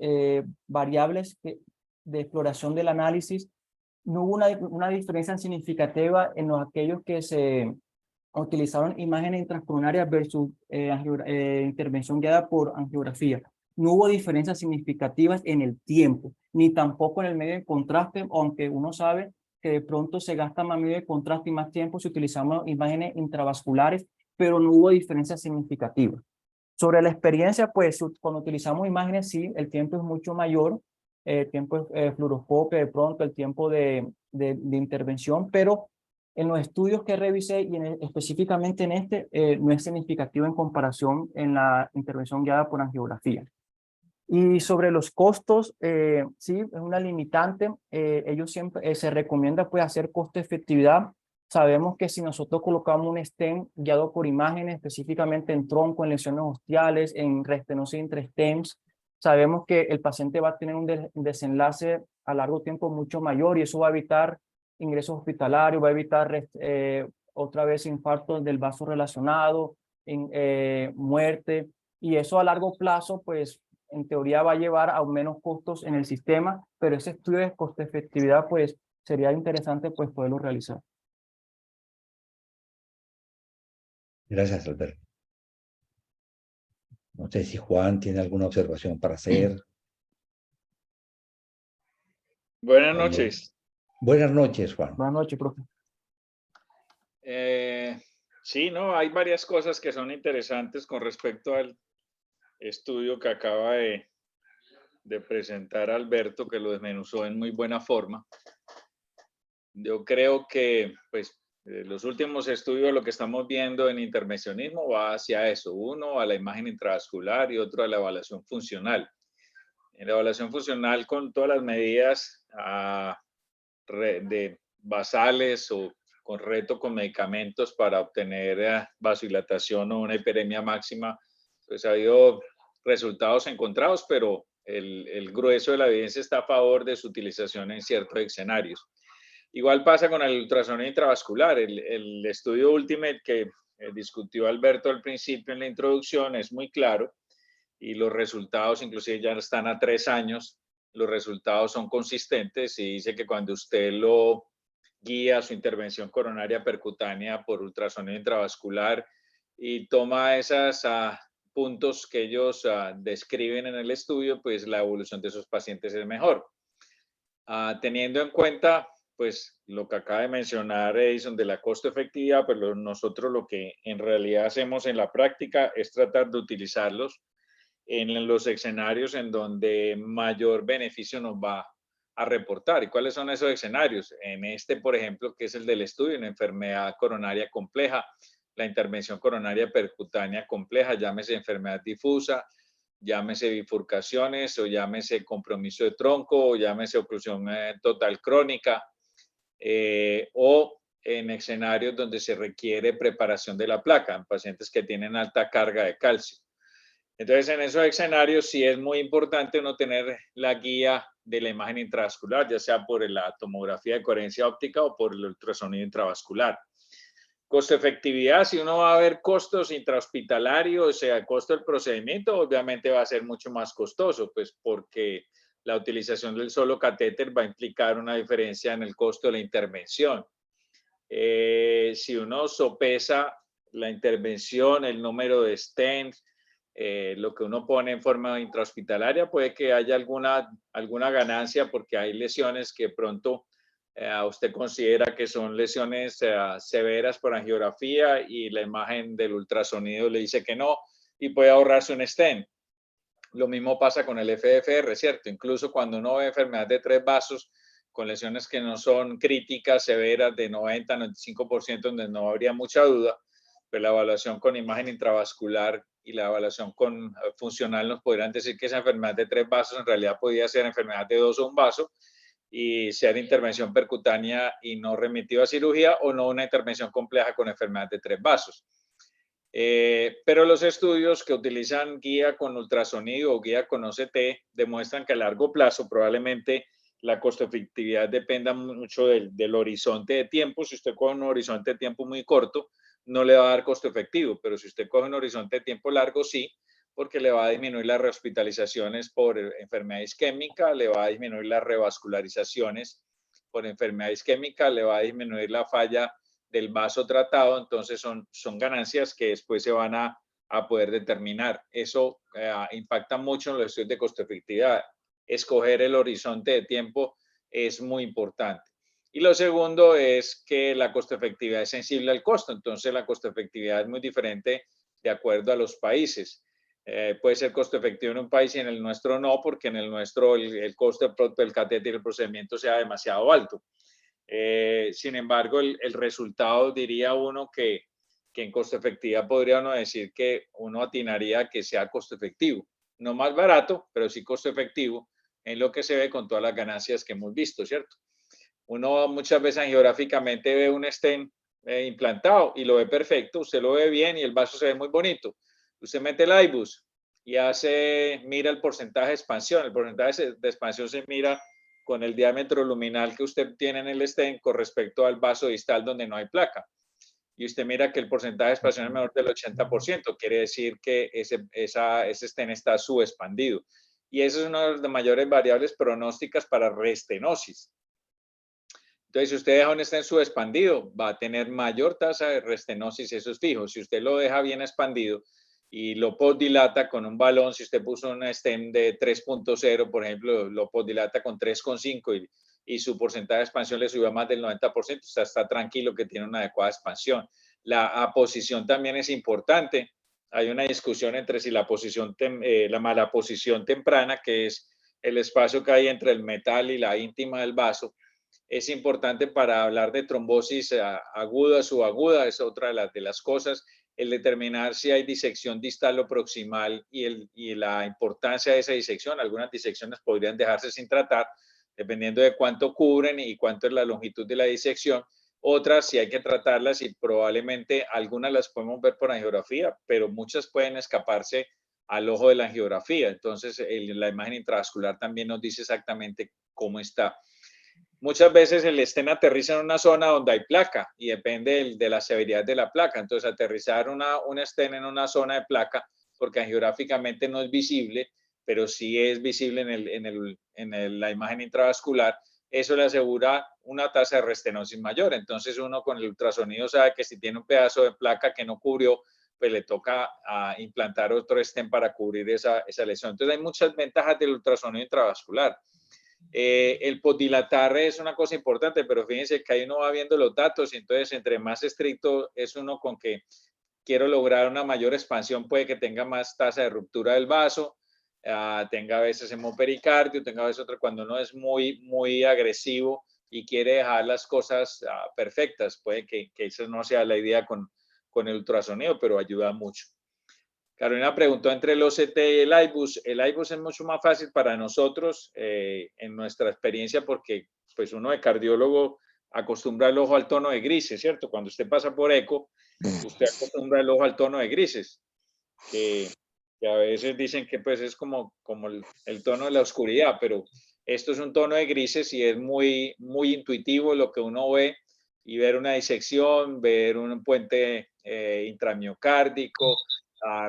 variables de exploración del análisis, no hubo una diferencia significativa en aquellos que se utilizaron imágenes intracoronarias versus intervención guiada por angiografía. No hubo diferencias significativas en el tiempo, ni tampoco en el medio de contraste, aunque uno sabe que de pronto se gasta más medio de contraste y más tiempo si utilizamos imágenes intravasculares, pero no hubo diferencias significativas. Sobre la experiencia, pues cuando utilizamos imágenes, sí, el tiempo es mucho mayor, tiempo de fluoroscopio, de pronto el tiempo de intervención, pero en los estudios que revisé y específicamente en este, no es significativo en comparación en la intervención guiada por angiografía. Y sobre los costos, sí, es una limitante. Ellos siempre se recomienda pues hacer costo-efectividad. Sabemos que si nosotros colocamos un stent guiado por imágenes, específicamente en tronco, en lesiones ostiales, en restenosis entre stents, sabemos que el paciente va a tener un desenlace a largo tiempo mucho mayor y eso va a evitar ingresos hospitalarios, va a evitar otra vez infartos del vaso relacionado, muerte, y eso a largo plazo, pues en teoría va a llevar a menos costos en el sistema, pero ese estudio de costo-efectividad, pues sería interesante pues poderlo realizar. Gracias, Alberto. No sé si Juan tiene alguna observación para hacer. Buenas noches. Buenas noches, Juan. Buenas noches, profe. Sí, no, hay varias cosas que son interesantes con respecto al estudio que acaba de presentar Alberto, que lo desmenuzó en muy buena forma. Yo creo que, pues, los últimos estudios, lo que estamos viendo en intervencionismo va hacia eso. Uno, a la imagen intravascular y otro a la evaluación funcional. En la evaluación funcional con todas las medidas de basales o con reto con medicamentos para obtener vasodilatación o una hiperemia máxima, pues ha habido resultados encontrados, pero el grueso de la evidencia está a favor de su utilización en ciertos escenarios. Igual pasa con el ultrasonido intravascular. El estudio Ultimate que discutió Alberto al principio en la introducción es muy claro y los resultados inclusive ya están a 3 años. Los resultados son consistentes y dice que cuando usted lo guía su intervención coronaria percutánea por ultrasonido intravascular y toma esos puntos que ellos describen en el estudio, pues la evolución de esos pacientes es mejor. Teniendo en cuenta pues lo que acaba de mencionar Edison de la costo-efectividad, pues nosotros lo que en realidad hacemos en la práctica es tratar de utilizarlos en los escenarios en donde mayor beneficio nos va a reportar. ¿Y cuáles son esos escenarios? En este, por ejemplo, que es el del estudio, una enfermedad coronaria compleja, la intervención coronaria percutánea compleja, llámese enfermedad difusa, llámese bifurcaciones o llámese compromiso de tronco o llámese oclusión total crónica o en escenarios donde se requiere preparación de la placa, en pacientes que tienen alta carga de calcio. Entonces, en esos escenarios sí es muy importante uno tener la guía de la imagen intravascular, ya sea por la tomografía de coherencia óptica o por el ultrasonido intravascular. Costo-efectividad, si uno va a ver costos intrahospitalarios, o sea, el costo del procedimiento, obviamente va a ser mucho más costoso, pues porque la utilización del solo catéter va a implicar una diferencia en el costo de la intervención. Si uno sopesa la intervención, el número de stents, lo que uno pone en forma intrahospitalaria, puede que haya alguna ganancia porque hay lesiones que pronto usted considera que son lesiones severas por angiografía y la imagen del ultrasonido le dice que no y puede ahorrarse un stent. Lo mismo pasa con el FFR, ¿cierto? Incluso cuando uno ve enfermedad de 3 vasos con lesiones que no son críticas, severas, de 90-95%, donde no habría mucha duda, pero la evaluación con imagen intravascular y la evaluación con funcional nos podrían decir que esa enfermedad de 3 vasos en realidad podría ser enfermedad de 2 o 1 vaso y ser intervención percutánea y no remitido a cirugía o no una intervención compleja con enfermedad de 3 vasos. Pero los estudios que utilizan guía con ultrasonido o guía con OCT demuestran que a largo plazo probablemente la costo-efectividad dependa mucho del horizonte de tiempo. Si usted coge un horizonte de tiempo muy corto, no le va a dar costo efectivo, pero si usted coge un horizonte de tiempo largo, sí, porque le va a disminuir las rehospitalizaciones por enfermedad isquémica, le va a disminuir las revascularizaciones por enfermedad isquémica, le va a disminuir la falla del vaso tratado, entonces son ganancias que después se van a poder determinar. Eso impacta mucho en los estudios de costo-efectividad. Escoger el horizonte de tiempo es muy importante. Y lo segundo es que la costo-efectividad es sensible al costo, entonces la costo-efectividad es muy diferente de acuerdo a los países. puede ser costo efectivo en un país y en el nuestro no, porque en el nuestro el costo del catéter y el procedimiento sea demasiado alto. Sin embargo, el resultado diría uno que en costo efectividad podría uno decir que uno atinaría que sea costo efectivo. No más barato, pero sí costo efectivo en lo que se ve con todas las ganancias que hemos visto, ¿cierto? Uno muchas veces angiográficamente ve un stent implantado y lo ve perfecto, usted lo ve bien y el vaso se ve muy bonito. Usted mete el IBUS y mira el porcentaje de expansión. El porcentaje de expansión se mira con el diámetro luminal que usted tiene en el stent con respecto al vaso distal donde no hay placa. Y usted mira que el porcentaje de expansión es menor del 80%, quiere decir que ese stent está subexpandido. Y eso es una de las mayores variables pronósticas para restenosis. Entonces, si usted deja un stent subexpandido, va a tener mayor tasa de restenosis, eso es fijo. Si usted lo deja bien expandido y lo postdilata con un balón, si usted puso un stent de 3.0, por ejemplo, lo postdilata con 3.5 y su porcentaje de expansión le subió a más del 90%, o sea, está tranquilo que tiene una adecuada expansión. La aposición también es importante. Hay una discusión entre si la mala posición temprana, que es el espacio que hay entre el metal y la íntima del vaso, es importante para hablar de trombosis aguda, subaguda, es otra de las cosas, el determinar si hay disección distal o proximal y la importancia de esa disección. Algunas disecciones podrían dejarse sin tratar, dependiendo de cuánto cubren y cuánto es la longitud de la disección. Otras sí hay que tratarlas y probablemente algunas las podemos ver por angiografía, pero muchas pueden escaparse al ojo de la angiografía. Entonces, la imagen intravascular también nos dice exactamente cómo está. Muchas veces el stent aterriza en una zona donde hay placa y depende de la severidad de la placa. Entonces, aterrizar un stent en una zona de placa, porque angiográficamente no es visible, pero sí es visible en la imagen intravascular, eso le asegura una tasa de restenosis mayor. Entonces, uno con el ultrasonido sabe que si tiene un pedazo de placa que no cubrió, pues le toca implantar otro stent para cubrir esa lesión. Entonces, hay muchas ventajas del ultrasonido intravascular. El postdilatar es una cosa importante, pero fíjense que ahí uno va viendo los datos y entonces entre más estricto es uno con que quiero lograr una mayor expansión, puede que tenga más tasa de ruptura del vaso, tenga a veces hemopericardio, tenga a veces otra, cuando uno es muy agresivo y quiere dejar las cosas perfectas, puede que esa no sea la idea con el ultrasonido, pero ayuda mucho. Carolina preguntó entre el OCT y el IBUS. El IBUS es mucho más fácil para nosotros en nuestra experiencia porque pues uno de cardiólogo acostumbra el ojo al tono de grises, ¿cierto? Cuando usted pasa por eco, usted acostumbra el ojo al tono de grises, que a veces dicen que pues es como el tono de la oscuridad, pero esto es un tono de grises y es muy intuitivo lo que uno ve y ver una disección, ver un puente intramiocárdico,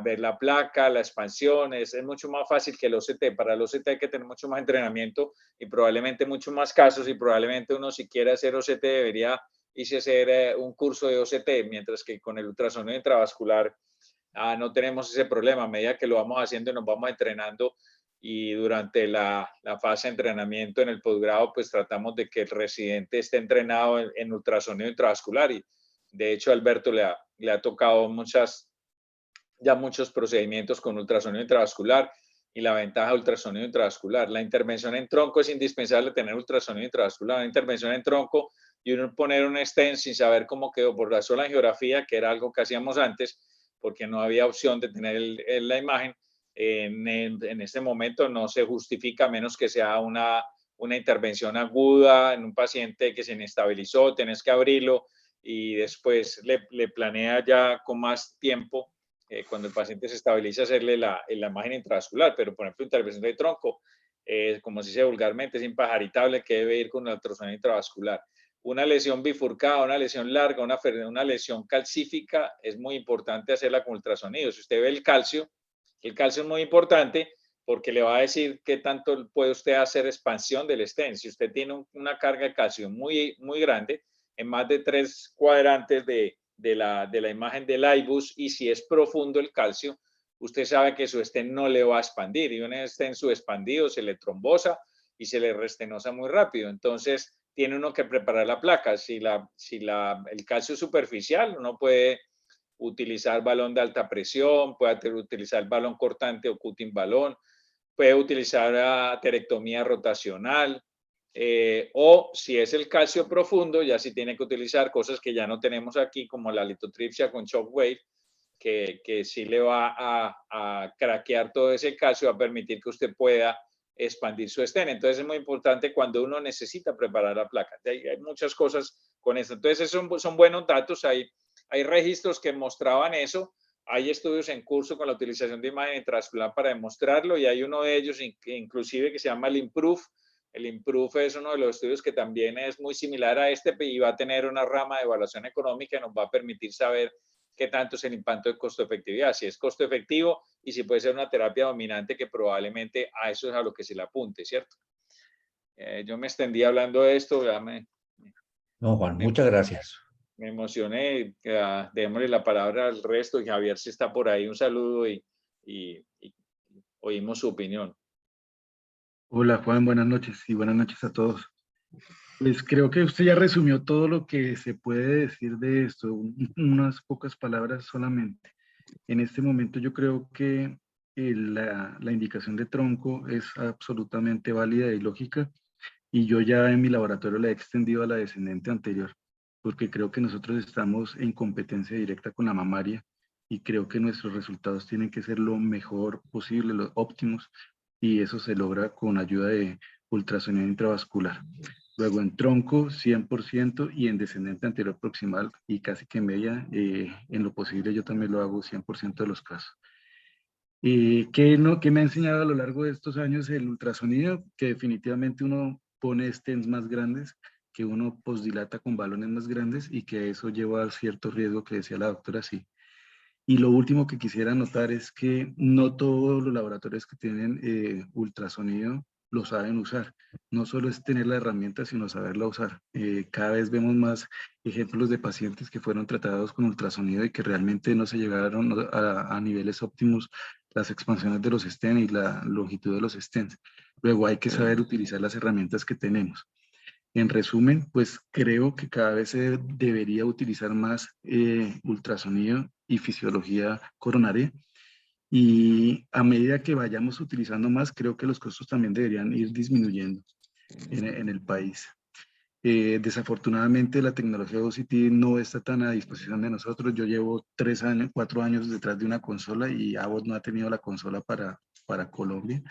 ver la placa, la expansión, es mucho más fácil que el OCT. Para el OCT hay que tener mucho más entrenamiento y probablemente muchos más casos y probablemente uno si quiere hacer OCT debería irse a hacer un curso de OCT, mientras que con el ultrasonido intravascular no tenemos ese problema. A medida que lo vamos haciendo y nos vamos entrenando y durante la fase de entrenamiento en el posgrado, pues tratamos de que el residente esté entrenado en ultrasonido intravascular y de hecho a Alberto le ha tocado muchos procedimientos con ultrasonido intravascular y la ventaja de ultrasonido intravascular. La intervención en tronco es indispensable tener ultrasonido intravascular. Una intervención en tronco y uno poner un stent sin saber cómo quedó por la sola angiografía, que era algo que hacíamos antes, porque no había opción de tener la imagen. En este momento no se justifica, a menos que sea una intervención aguda en un paciente que se inestabilizó, tenés que abrirlo y después le planea ya con más tiempo cuando el paciente se estabiliza, hacerle la imagen intravascular, pero por ejemplo, intervención de tronco, como se dice vulgarmente, es impajaritable que debe ir con el ultrasonido intravascular. Una lesión bifurcada, una lesión larga, una lesión calcífica, es muy importante hacerla con ultrasonido. Si usted ve el calcio es muy importante porque le va a decir qué tanto puede usted hacer expansión del stent. Si usted tiene una carga de calcio muy grande, en más de 3 cuadrantes de la imagen del IBUS, y si es profundo el calcio, usted sabe que su stent no le va a expandir, y un stent subexpandido se le trombosa y se le restenosa muy rápido. Entonces, tiene uno que preparar la placa. Si el calcio es superficial, uno puede utilizar balón de alta presión, puede utilizar balón cortante o cutting balón, puede utilizar aterectomía rotacional, o si es el calcio profundo, ya sí tiene que utilizar cosas que ya no tenemos aquí, como la litotripsia con shockwave, que sí le va a craquear todo ese calcio, va a permitir que usted pueda expandir su estén. Entonces es muy importante cuando uno necesita preparar la placa. Hay muchas cosas con esto. Entonces son buenos datos. Hay registros que mostraban eso. Hay estudios en curso con la utilización de imagen de trasplante para demostrarlo, y hay uno de ellos inclusive que se llama el IMPROVE. El IMPROVE es uno de los estudios que también es muy similar a este y va a tener una rama de evaluación económica y nos va a permitir saber qué tanto es el impacto de costo-efectividad, si es costo efectivo y si puede ser una terapia dominante, que probablemente a eso es a lo que se le apunte, ¿cierto? Yo me extendí hablando de esto. No, Juan, muchas gracias. Me emocioné. Démosle la palabra al resto, y Javier, si está por ahí, un saludo y oímos su opinión. Hola Juan, buenas noches y buenas noches a todos. Pues creo que usted ya resumió todo lo que se puede decir de esto, unas pocas palabras solamente. En este momento yo creo que la indicación de tronco es absolutamente válida y lógica, y yo ya en mi laboratorio la he extendido a la descendente anterior, porque creo que nosotros estamos en competencia directa con la mamaria y creo que nuestros resultados tienen que ser lo mejor posible, los óptimos, y eso se logra con ayuda de ultrasonido intravascular. Luego en tronco 100% y en descendente anterior proximal y casi que media, en lo posible yo también lo hago 100% de los casos. ¿Qué me ha enseñado a lo largo de estos años el ultrasonido? Que definitivamente uno pone stents más grandes, que uno posdilata con balones más grandes y que eso lleva a cierto riesgo que decía la doctora, sí. Y lo último que quisiera notar es que no todos los laboratorios que tienen ultrasonido lo saben usar. No solo es tener la herramienta, sino saberla usar. Cada vez vemos más ejemplos de pacientes que fueron tratados con ultrasonido y que realmente no se llegaron a niveles óptimos las expansiones de los stents y la longitud de los stents. Luego hay que saber utilizar las herramientas que tenemos. En resumen, pues creo que cada vez se debería utilizar más ultrasonido y fisiología coronaria, y a medida que vayamos utilizando más, creo que los costos también deberían ir disminuyendo en el país. Desafortunadamente la tecnología de OCT no está tan a disposición de nosotros. Yo llevo 4 años detrás de una consola y Abbott no ha tenido la consola para Colombia,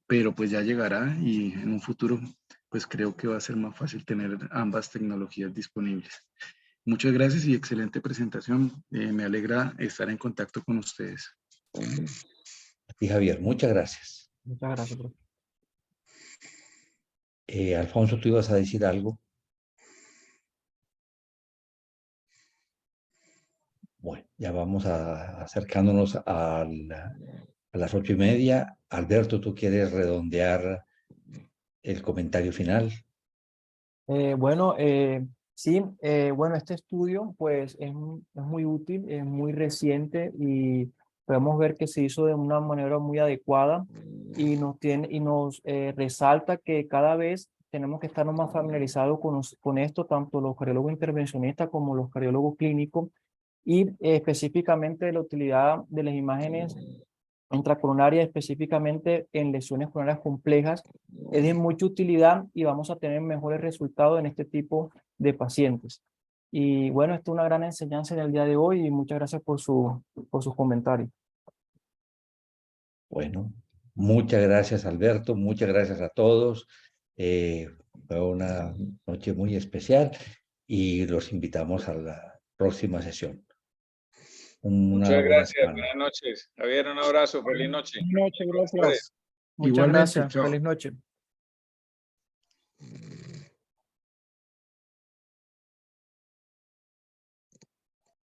pero pues ya llegará, y en un futuro pues creo que va a ser más fácil tener ambas tecnologías disponibles. Muchas gracias y excelente presentación. Me alegra estar en contacto con ustedes. Y Javier, muchas gracias. Muchas gracias, profe. Alfonso, ¿tú ibas a decir algo? Bueno, ya vamos acercándonos a las 8:30. Alberto, ¿tú quieres redondear el comentario final? Bueno, sí, bueno, este estudio pues es muy útil, es muy reciente y podemos ver que se hizo de una manera muy adecuada y nos resalta que cada vez tenemos que estar más familiarizados con esto, tanto los cardiólogos intervencionistas como los cardiólogos clínicos, y específicamente la utilidad de las imágenes intracoronarias, específicamente en lesiones coronarias complejas, es de mucha utilidad y vamos a tener mejores resultados en este tipo de pacientes. Y bueno, esto es una gran enseñanza en el día de hoy y muchas gracias por sus comentarios. Bueno, muchas gracias, Alberto. Muchas gracias a todos. Fue una noche muy especial y los invitamos a la próxima sesión. Muchas gracias. Buenas noches. Javier, un abrazo. Feliz noche. Buenas noches, gracias. Muchas Igualmente, gracias. chao. Feliz noche.